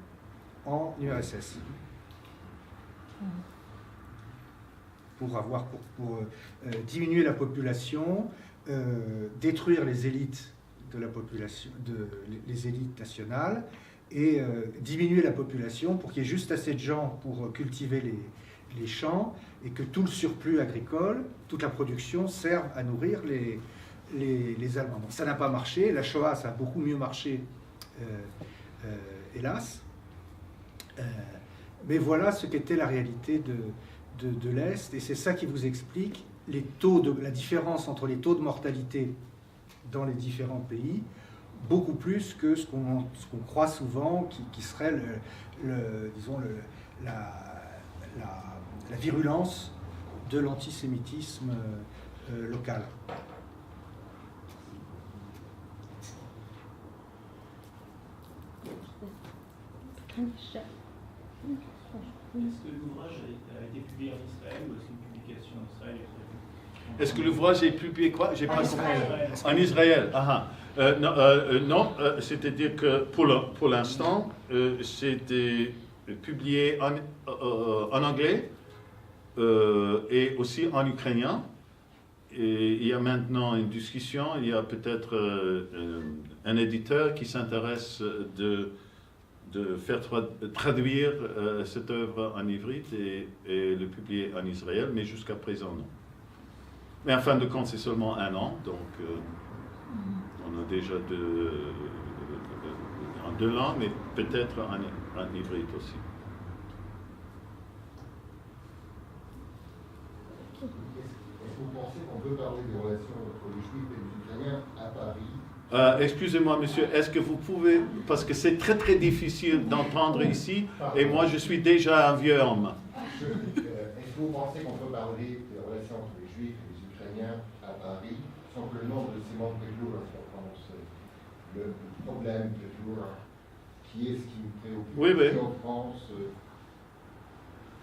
en URSS. Pour diminuer la population, détruire les élites de la population, les élites nationales, et diminuer la population pour qu'il y ait juste assez de gens pour cultiver les champs et que tout le surplus agricole, toute la production serve à nourrir les Allemands. Donc ça n'a pas marché. La Shoah, ça a beaucoup mieux marché, hélas. Mais voilà ce qu'était la réalité de l'Est, et c'est ça qui vous explique la différence entre les taux de mortalité dans les différents pays, beaucoup plus que ce qu'on croit souvent, qui serait la virulence de l'antisémitisme local. Est-ce que l'ouvrage a été publié en Israël ou est-ce qu'une publication en Israël est prévue? Est-ce que l'ouvrage est publié quoi? J'ai pas compris. En Israël. Non, c'est-à-dire que pour l'instant, c'était publié en anglais et aussi en ukrainien. Et il y a maintenant une discussion, il y a peut-être un éditeur qui s'intéresse de faire traduire cette œuvre en ivrite et le publier en Israël, mais jusqu'à présent, non. Mais en fin de compte, c'est seulement 1 an, donc on a déjà en 2 langues, mais peut-être en ivrite aussi. Est-ce que vous pensez qu'on peut parler des relations entre les Juifs et les Ukrainiens à Paris? Excusez-moi, monsieur, est-ce que vous pouvez, parce que c'est très très difficile d'entendre ici, et moi je suis déjà un vieux homme. Est-ce que vous pensez qu'on peut parler des relations entre les Juifs et les Ukrainiens à Paris sans que le nom de Simon Petlura soit prononcé? Le problème de Petlura, qui est ce qui nous préoccupe ici en France,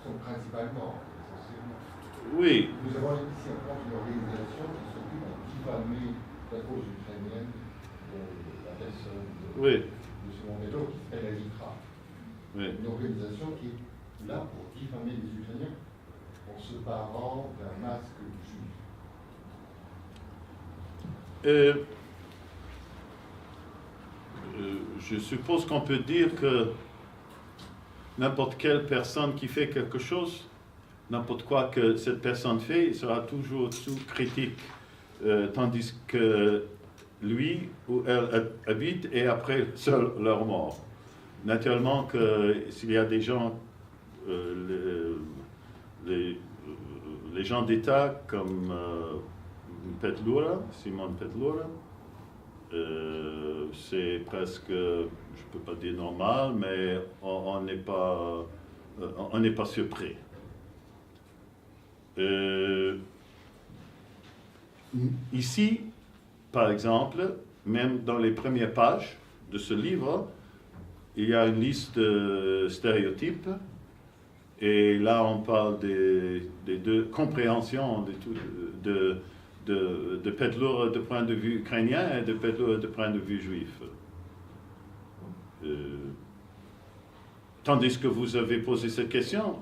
principalement, essentiellement. Oui. Nous avons ici en France une organisation qui s'occupe de diffamer la cause ukrainienne de la personne de Simon Petlura, qui s'appelle la LITRA. Oui. Une organisation qui est là pour diffamer les Ukrainiens en se parant d'un masque juif. Je suppose qu'on peut dire que n'importe quelle personne qui fait quelque chose, n'importe quoi que cette personne fait, sera toujours sous critique, tandis que lui ou elle habite et après seul leur mort. Naturellement que s'il y a des gens, les gens d'État comme Petlura, Simon Petlura, c'est presque, je ne peux pas dire normal, mais on n'est pas surpris. Ici, par exemple, même dans les premières pages de ce livre, il y a une liste de stéréotypes, et là on parle des deux compréhensions de Petlura de point de vue ukrainien et de Petlura de point de vue juif. Tandis que vous avez posé cette question,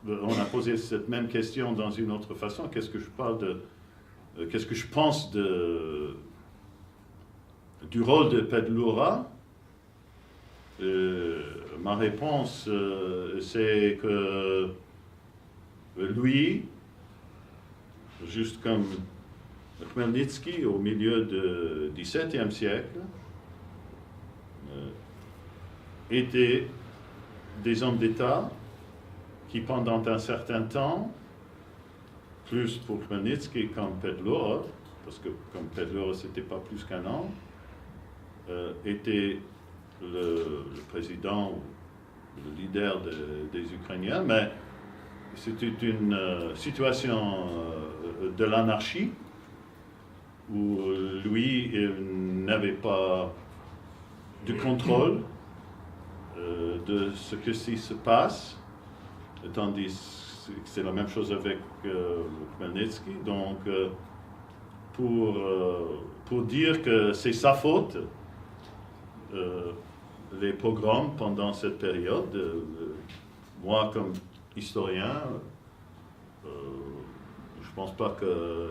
on a posé cette même question dans une autre façon. Qu'est-ce que je pense du rôle de Pedlura? Ma réponse, c'est que lui, juste comme Khmelnytsky au milieu du XVIIe siècle, étaient des hommes d'État qui, pendant un certain temps, plus pour Khmelnytsky comme Pedlura, parce que comme Pedlura, c'était pas plus qu'un an, était le président ou le leader des Ukrainiens, mais c'était une situation de l'anarchie où lui n'avait pas de contrôle de ce qui se passe, tandis que c'est la même chose avec Khmelnytsky. Donc, pour dire que c'est sa faute, les pogroms pendant cette période, moi comme historien, je ne pense pas que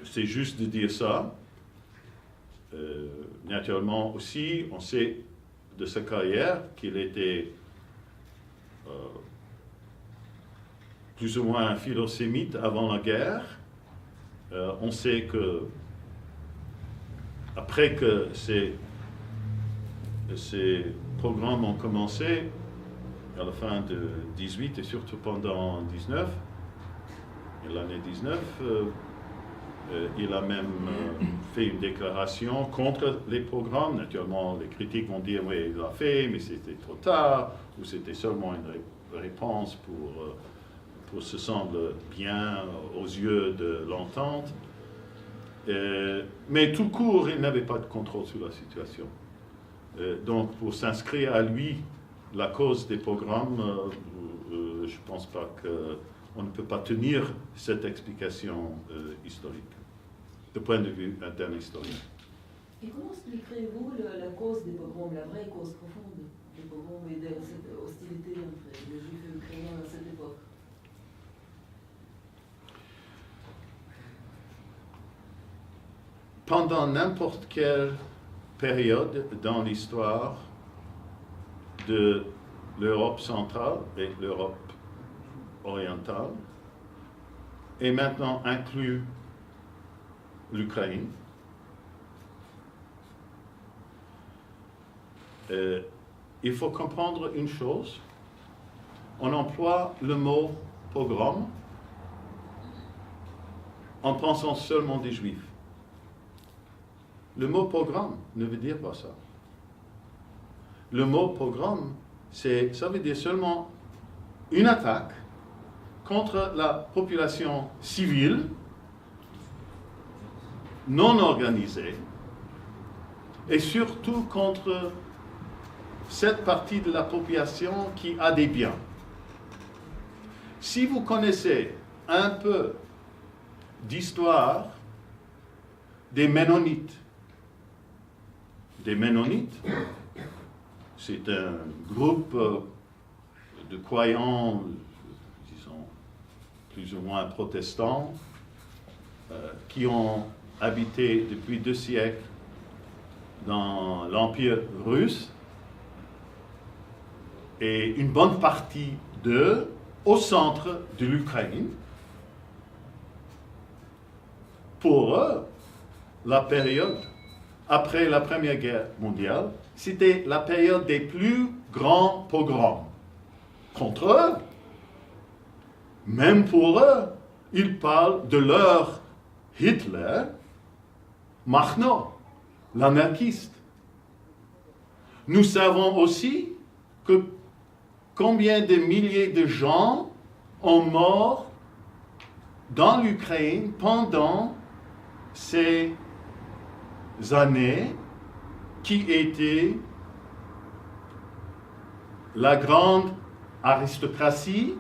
c'est juste de dire ça. Naturellement aussi, on sait de sa carrière qu'il était plus ou moins un philosémite avant la guerre. On sait que après que ces programmes ont commencé, à la fin de 18 et surtout pendant 19, et l'année 19, il a même fait une déclaration contre les programmes. Naturellement, les critiques vont dire oui, il l'a fait, mais c'était trop tard, ou c'était seulement une réponse pour se sentir bien aux yeux de l'entente. Mais tout court, il n'avait pas de contrôle sur la situation. Donc, pour s'inscrire à lui la cause des pogroms, je ne pense pas qu'on ne peut pas tenir cette explication historique, de point de vue d'un historien. Et comment expliquerez-vous la cause des pogroms, la vraie cause profonde des pogroms et de cette hostilité entre les Juifs et les Ukrainiens à cette époque? Pendant n'importe quelle période dans l'histoire de l'Europe centrale et l'Europe orientale, et maintenant inclut l'Ukraine, il faut comprendre une chose. On emploie le mot pogrom en pensant seulement des Juifs. Le mot pogrom ne veut dire pas ça. Le mot pogrom, ça veut dire seulement une attaque contre la population civile non organisée et surtout contre cette partie de la population qui a des biens. Si vous connaissez un peu d'histoire des Mennonites, c'est un groupe de croyants, disons, plus ou moins protestants, qui ont habité depuis 2 siècles dans l'Empire russe, et une bonne partie d'eux au centre de l'Ukraine. Pour eux, la période après la Première Guerre mondiale, c'était la période des plus grands pogroms. Contre eux, même pour eux, ils parlent de leur Hitler, Machno, l'anarchiste. Nous savons aussi que combien de milliers de gens ont mort dans l'Ukraine pendant ces années qui étaient la grande aristocratie,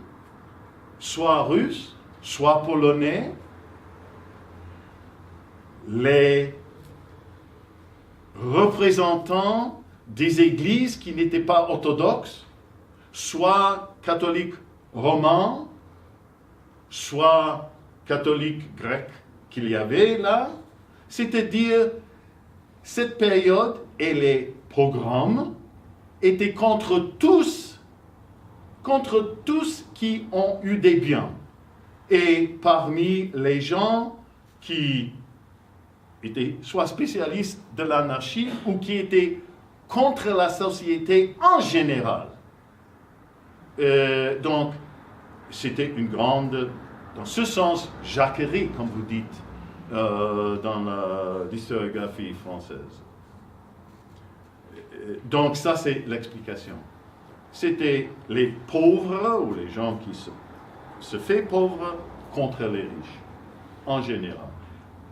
soit russe, soit polonais, les représentants des églises qui n'étaient pas orthodoxes, soit catholique romain, soit catholique grec qu'il y avait là, c'est-à-dire cette période et les programmes étaient contre tous qui ont eu des biens. Et parmi les gens qui étaient soit spécialistes de l'anarchie ou qui étaient contre la société en général. Donc, c'était une grande, dans ce sens, jacquerie, comme vous dites, dans l'historiographie française. Donc, ça, c'est l'explication. C'était les pauvres, ou les gens qui se fait pauvres, contre les riches, en général.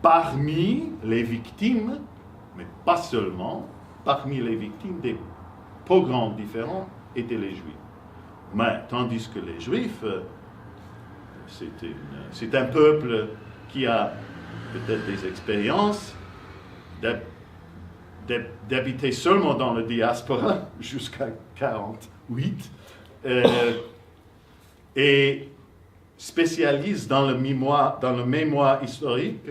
Parmi les victimes, mais pas seulement, parmi les victimes des pogroms différents étaient les Juifs. Mais tandis que les Juifs, c'est un peuple qui a peut-être des expériences d'habiter seulement dans le diaspora jusqu'à 1948 et spécialise dans le mémoire historique.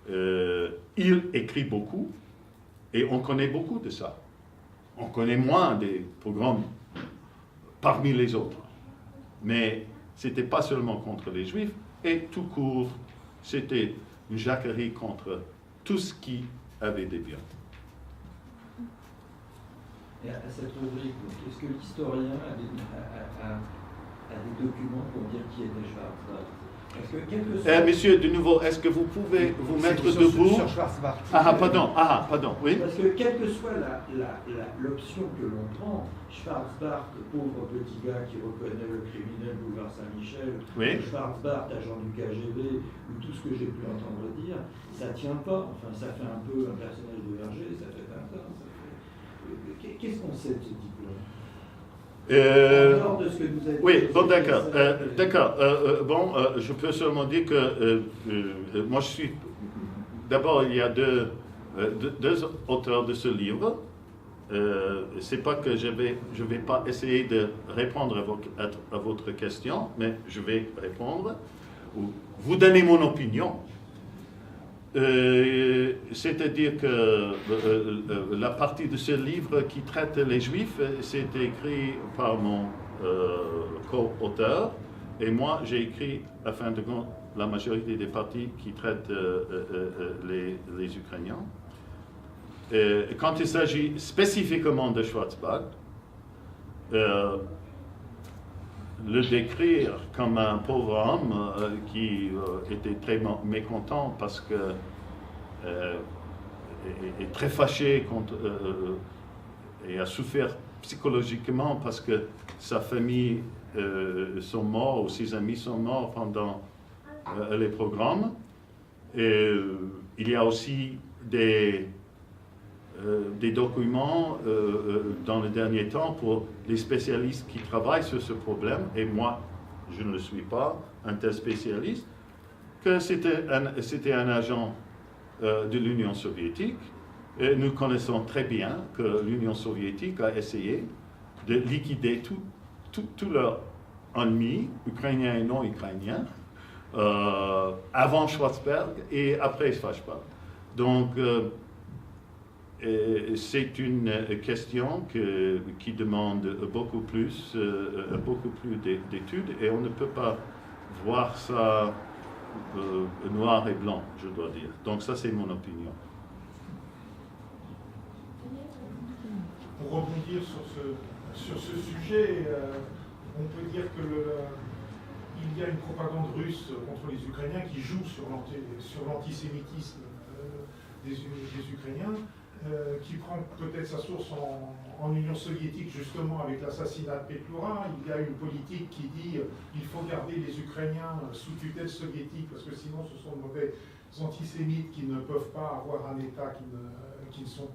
Il écrit beaucoup et on connaît beaucoup de ça. On connaît moins des pogroms parmi les autres. Mais ce n'était pas seulement contre les Juifs, et tout court, c'était une jacquerie contre tout ce qui avait des biens. Et à cette rubrique, est-ce que l'historien a des documents pour dire qui était Schwarzbach? Parce que monsieur, de nouveau, est-ce que vous pouvez vous mettre debout? Sur Schwarzbach. Pardon, oui. Parce que quelle que soit l'option que l'on prend, Schwarzbach, pauvre petit gars qui reconnaît le criminel boulevard Saint-Michel, oui. Schwarzbach, agent du KGB, ou tout ce que j'ai pu entendre dire, ça ne tient pas. Enfin, ça fait un peu un personnage de Verger, ça fait Tintin, ça fait... Qu'est-ce qu'on sait de ce diplôme? De ce que vous avez dit, oui, bon, d'accord. Je peux seulement dire que moi je suis... D'abord, il y a deux auteurs de ce livre. C'est pas que je vais pas essayer de répondre à votre question, mais je vais répondre, ou vous donner mon opinion. C'est-à-dire que la partie de ce livre qui traite les Juifs, c'est écrit par mon co-auteur, et moi j'ai écrit, à fin de compte, la majorité des parties qui traitent les Ukrainiens. Quand il s'agit spécifiquement de Schwarzbach, le décrire comme un pauvre homme qui était très mécontent parce que est très fâché contre, et a souffert psychologiquement parce que sa famille sont morts ou ses amis sont morts pendant les programmes. Et, il y a aussi des documents dans le dernier temps pour les spécialistes qui travaillent sur ce problème, et moi, je ne le suis pas, un tel spécialiste, que c'était un agent de l'Union soviétique. Et nous connaissons très bien que l'Union soviétique a essayé de liquider tous leurs ennemis, ukrainiens et non ukrainiens, avant Schwarzbach et après Schwarzbach. Donc, c'est une question qui demande beaucoup plus d'études, et on ne peut pas voir ça noir et blanc, je dois dire. Donc ça, c'est mon opinion. Pour rebondir sur ce sujet, on peut dire qu'il y a une propagande russe contre les Ukrainiens qui joue sur l'antisémitisme des Ukrainiens, qui prend peut-être sa source en Union soviétique, justement avec l'assassinat de Petlourin. Il y a une politique qui dit qu'il faut garder les Ukrainiens sous tutelle soviétique, parce que sinon ce sont de mauvais antisémites qui ne peuvent pas avoir un État qui ne sont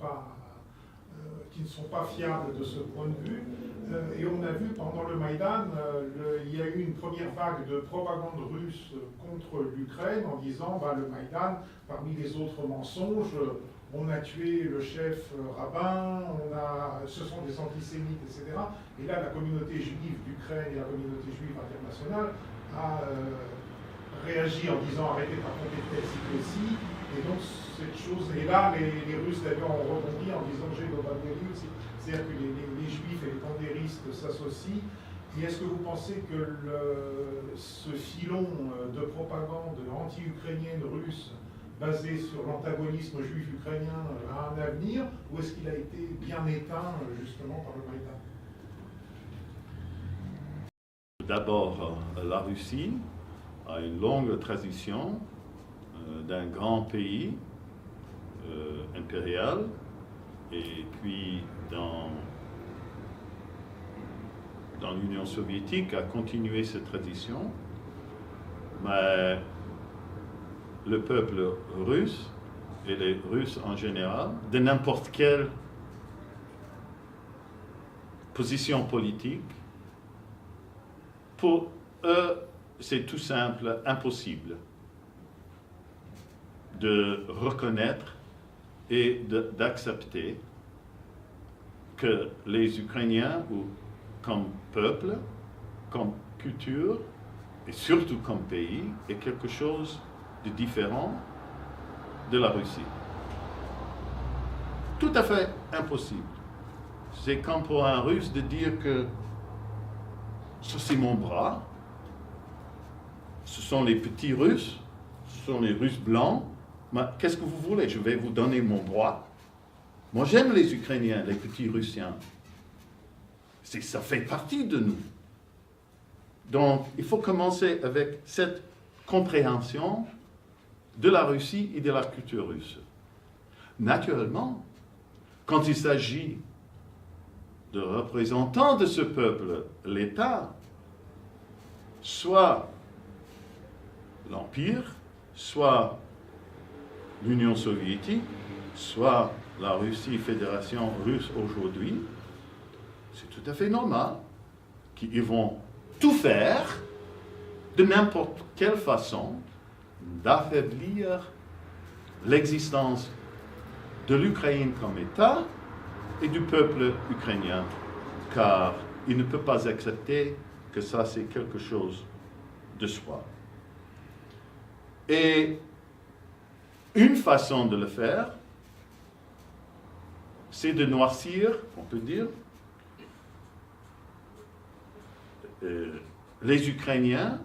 pas fiables de ce point de vue. Et on a vu pendant le Maïdan, il y a eu une première vague de propagande russe contre l'Ukraine en disant le Maïdan, parmi les autres mensonges, on a tué le chef rabbin, ce sont des antisémites, etc. Et là, la communauté juive d'Ukraine et la communauté juive internationale a réagi en disant arrêtez de raconter tel ci. Et donc, cette chose, et là, les Russes d'ailleurs ont rebondi en disant j'ai Babeli aussi. C'est-à-dire que les Juifs et les pandéristes s'associent. Et est-ce que vous pensez que ce filon de propagande anti-ukrainienne russe basé sur l'antagonisme juif ukrainien a un avenir, ou est-ce qu'il a été bien éteint justement par le Maïdan? D'abord, la Russie a une longue tradition d'un grand pays impérial, et puis dans l'Union soviétique a continué cette tradition, mais le peuple russe et les Russes en général, de n'importe quelle position politique, pour eux, c'est tout simple, impossible de reconnaître et d'accepter que les Ukrainiens, comme peuple, comme culture, et surtout comme pays, est quelque chose de différent de la Russie. Tout à fait impossible. C'est comme pour un Russe de dire que ça c'est mon bras, ce sont les petits Russes, ce sont les Russes blancs, mais qu'est-ce que vous voulez? Je vais vous donner mon bras. Moi j'aime les Ukrainiens, les petits Russiens. Ça fait partie de nous. Donc il faut commencer avec cette compréhension de la Russie et de la culture russe. Naturellement, quand il s'agit de représentants de ce peuple, l'État, soit l'Empire, soit l'Union soviétique, soit la Russie, Fédération russe aujourd'hui, c'est tout à fait normal qu'ils vont tout faire de n'importe quelle façon d'affaiblir l'existence de l'Ukraine comme État et du peuple ukrainien, car il ne peut pas accepter que ça c'est quelque chose de soi. Et une façon de le faire, c'est de noircir, on peut dire, les Ukrainiens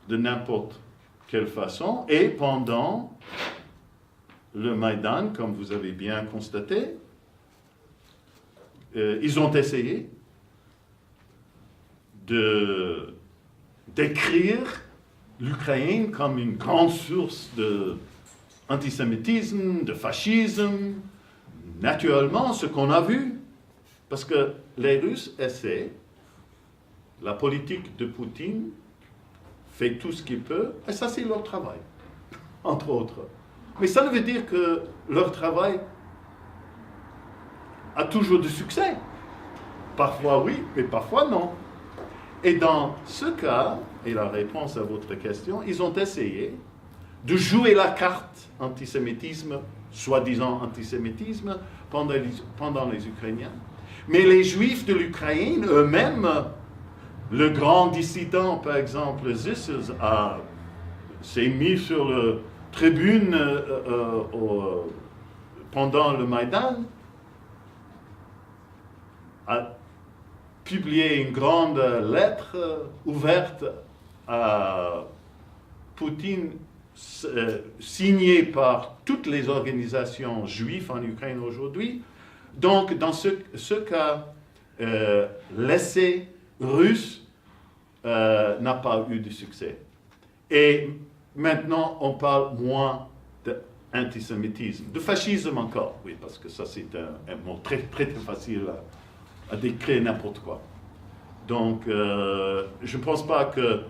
de n'importe quelle façon, et pendant le Maïdan, comme vous avez bien constaté, ils ont essayé d'écrire l'Ukraine comme une grande source d'antisémitisme, de fascisme. Naturellement, ce qu'on a vu, parce que les Russes essaient, la politique de Poutine fait tout ce qu'il peut, et ça c'est leur travail, entre autres. Mais ça ne veut dire que leur travail a toujours du succès. Parfois oui, mais parfois non. Et dans ce cas, et la réponse à votre question, ils ont essayé de jouer la carte antisémitisme, soi-disant antisémitisme, pendant les Ukrainiens. Mais les Juifs de l'Ukraine eux-mêmes, le grand dissident, par exemple, Zissels, s'est mis sur la tribune pendant le Maïdan, a publié une grande lettre ouverte à Poutine, signée par toutes les organisations juives en Ukraine aujourd'hui. Donc, dans ce cas, l'essai russe n'a pas eu de succès. Et maintenant, on parle moins d'antisémitisme, de fascisme encore, oui, parce que ça c'est un mot très, très, très facile à décrire n'importe quoi. Donc, je ne pense pas que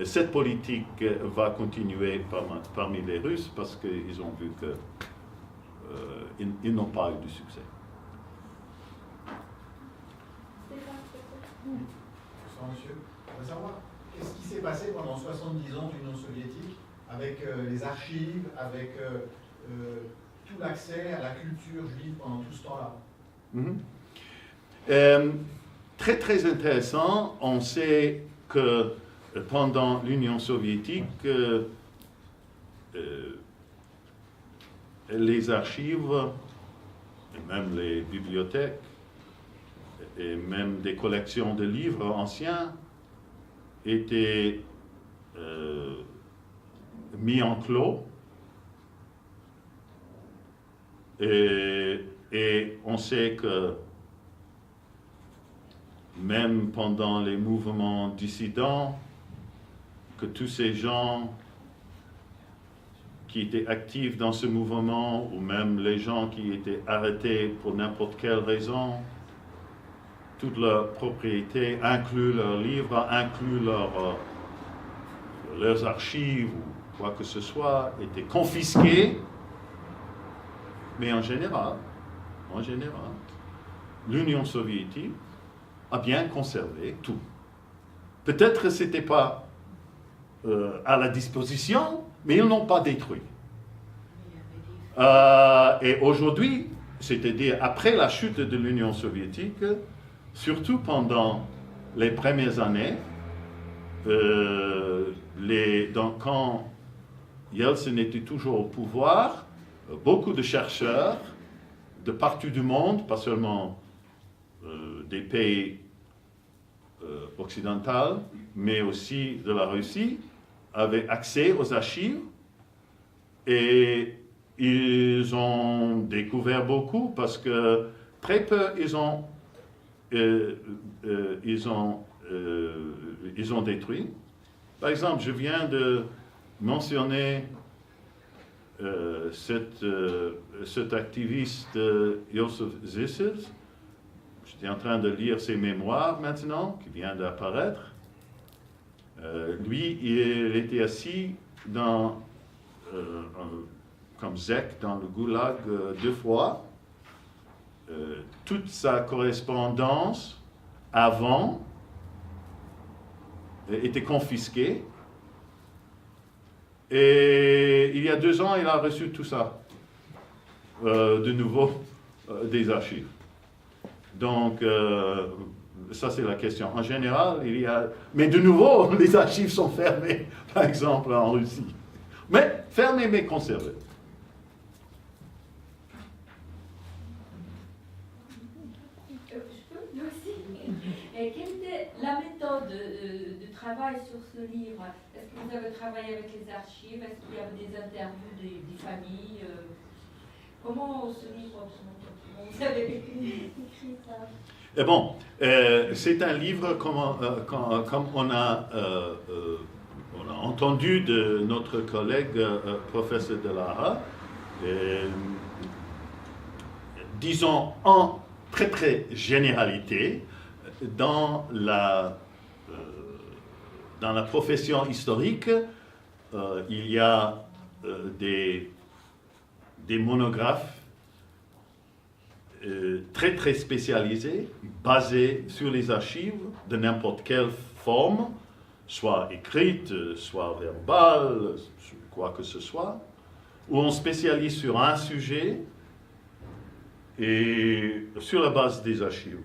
cette politique va continuer parmi les Russes parce qu'ils ont vu qu'ils n'ont pas eu de succès. Monsieur, on va savoir qu'est-ce qui s'est passé pendant 70 ans d'Union soviétique avec les archives, avec tout l'accès à la culture juive pendant tout ce temps-là? Très très intéressant. On sait que pendant l'Union soviétique, les archives, et même les bibliothèques, et même des collections de livres anciens étaient mis en clos. Et on sait que même pendant les mouvements dissidents, que tous ces gens qui étaient actifs dans ce mouvement, ou même les gens qui étaient arrêtés pour n'importe quelle raison, toute leur propriété, inclus leurs livres, inclus leurs archives, ou quoi que ce soit, étaient confisquées. Mais en général, l'Union soviétique a bien conservé tout. Peut-être que ce n'était pas à la disposition, mais ils n'ont pas détruit. Et aujourd'hui, c'est-à-dire après la chute de l'Union soviétique, surtout pendant les premières années, quand Yeltsin était toujours au pouvoir, beaucoup de chercheurs de partout du monde, pas seulement des pays occidentaux, mais aussi de la Russie, avaient accès aux archives et ils ont découvert beaucoup parce que très peu ils ont détruit. Par exemple, je viens de mentionner cet activiste Josef Zissels. J'étais en train de lire ses mémoires maintenant, qui viennent d'apparaître. Lui, il était assis comme zec dans le goulag 2 fois. Toute sa correspondance avant était confisquée. Et il y a 2 ans, il a reçu tout ça, de nouveau, des archives. Donc, ça c'est la question. En général, il y a... Mais de nouveau, les archives sont fermées, par exemple en Russie. Mais fermées, mais conservées. Et quelle était la méthode de travail sur ce livre? Est-ce que vous avez travaillé avec les archives? Est-ce qu'il y avait des interviews des familles? Comment ce livre, vous avez écrit ça? Et bon, c'est un livre comme on a entendu de notre collègue professeur Delara, disons en très très généralité, dans la profession historique, il y a des monographes très très spécialisés, basés sur les archives de n'importe quelle forme, soit écrite, soit verbale, quoi que ce soit, où on spécialise sur un sujet et sur la base des archives.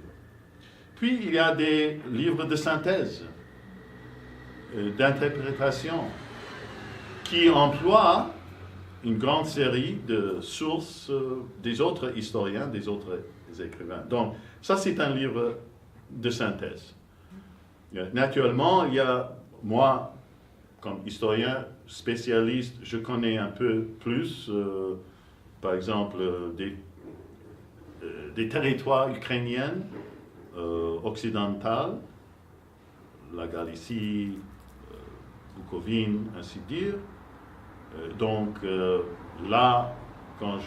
Puis il y a des livres de synthèse, d'interprétation, qui emploient une grande série de sources des autres historiens, des autres écrivains. Donc, ça, c'est un livre de synthèse. Naturellement, il y a, moi, comme historien spécialiste, je connais un peu plus, par exemple, des territoires ukrainiens, occidentaux, la Galicie, Bukovine, ainsi de dire. Donc là, quand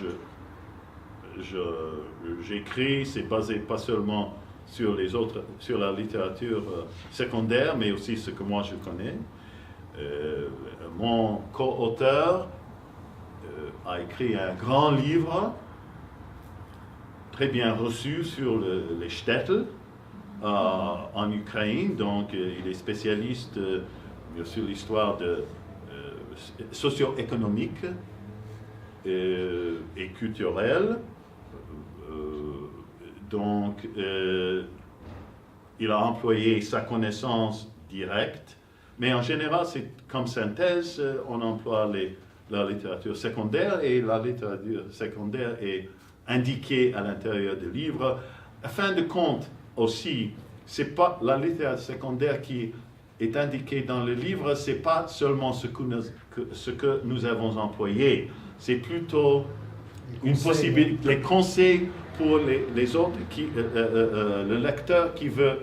j'écris, c'est basé pas seulement sur la littérature secondaire, mais aussi ce que moi je connais. Mon co-auteur a écrit un grand livre, très bien reçu sur les shtetl en Ukraine, donc il est spécialiste sur l'histoire socio-économique et culturel. Donc, il a employé sa connaissance directe, mais en général, c'est comme synthèse, on emploie la littérature secondaire, et la littérature secondaire est indiquée à l'intérieur des livres. En fin de compte, aussi, c'est pas la littérature secondaire qui est indiquée dans le livre, c'est pas seulement ce que nous avons employé, c'est plutôt une possibilité, les conseils pour les autres, le lecteur qui veut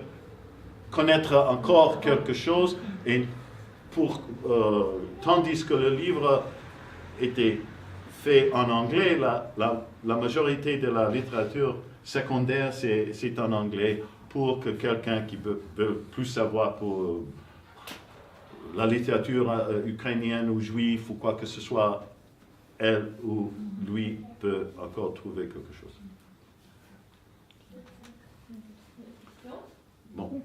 connaître encore quelque chose, et tandis que le livre était fait en anglais, la majorité de la littérature secondaire, c'est en anglais, pour que quelqu'un qui veut plus savoir pour la littérature ukrainienne ou juive ou quoi que ce soit, elle ou lui peut encore trouver quelque chose. Bon.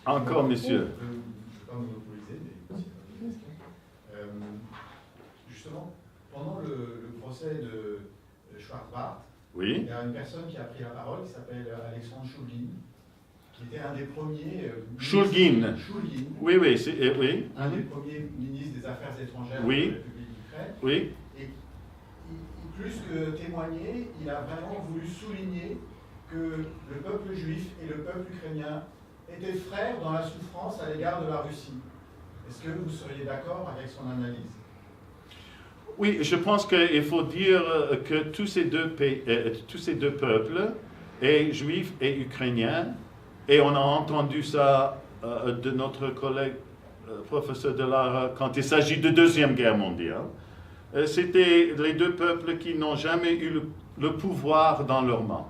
Encore, monsieur. Je ne vais pas monopoliser, mais aussi une question. Justement, pendant le procès de Schwarzbart, Oui. il y a une personne qui a pris la parole qui s'appelle Alexandre Shulgin, qui était un des premiers. Shulgin. Oui, oui, oui. Un des premiers ministres des Affaires étrangères Oui. de la République d'Ukraine. Oui. Et plus que témoigner, il a vraiment voulu souligner que le peuple juif et le peuple ukrainien étaient frères dans la souffrance à l'égard de la Russie. Est-ce que vous seriez d'accord avec son analyse? Oui, je pense qu'il faut dire que tous ces deux peuples, et juifs et ukrainiens, et on a entendu ça de notre collègue professeur de l'art quand il s'agit de Deuxième Guerre mondiale, c'était les deux peuples qui n'ont jamais eu le pouvoir dans leurs mains.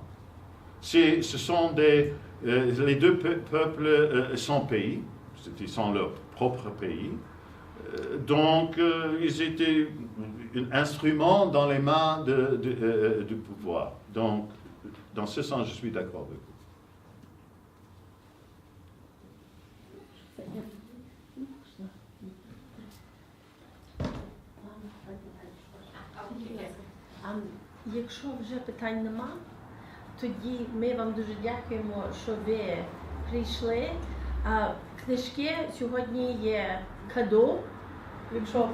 Ce sont les deux peuples sans pays, ils sont leur propre pays. Donc, ils étaient un instrument dans les mains du pouvoir. Donc, dans ce sens, je suis d'accord avec vous. Якщо вже питань нема, тоді ми вам дуже дякуємо, що ви прийшли. Книжки сьогодні є кадо, якщо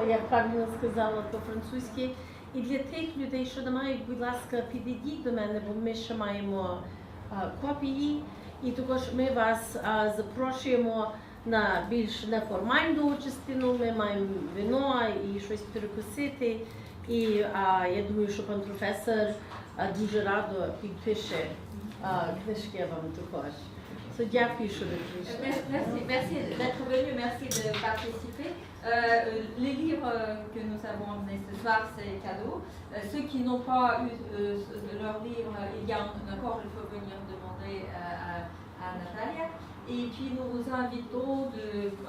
як правильно сказала по-французьки. І для тих людей, що не мають, будь ласка, підійдіть до мене, бо ми ще маємо копії. І також ми вас запрошуємо на більш неформальну частину. Ми маємо вино і щось перекусити. І я думаю, що пан професор дуже радо підпише книжки вам також. Дякую, що ви прийшли. Merci d'être venu, merci de participer. Les livres que nous avons emmenés ce soir, c'est cadeau. Ceux qui n'ont pas eu leur livre, il y a encore, il faut venir demander à Natalia. Et puis nous vous invitons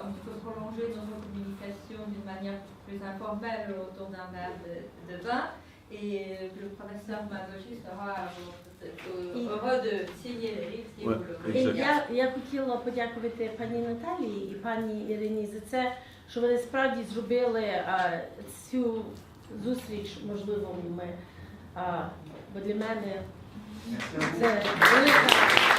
un petit peu prolonger notre communication d'une manière plus informelle autour d'un verre de vin. Et le professeur Magoshi sera heureux de signer les livres si vous le voulez. Я хотіла подякувати пані Наталії і пані Ірині за це, що вони справді зробили цю зустріч можливою. Бо для мене це велика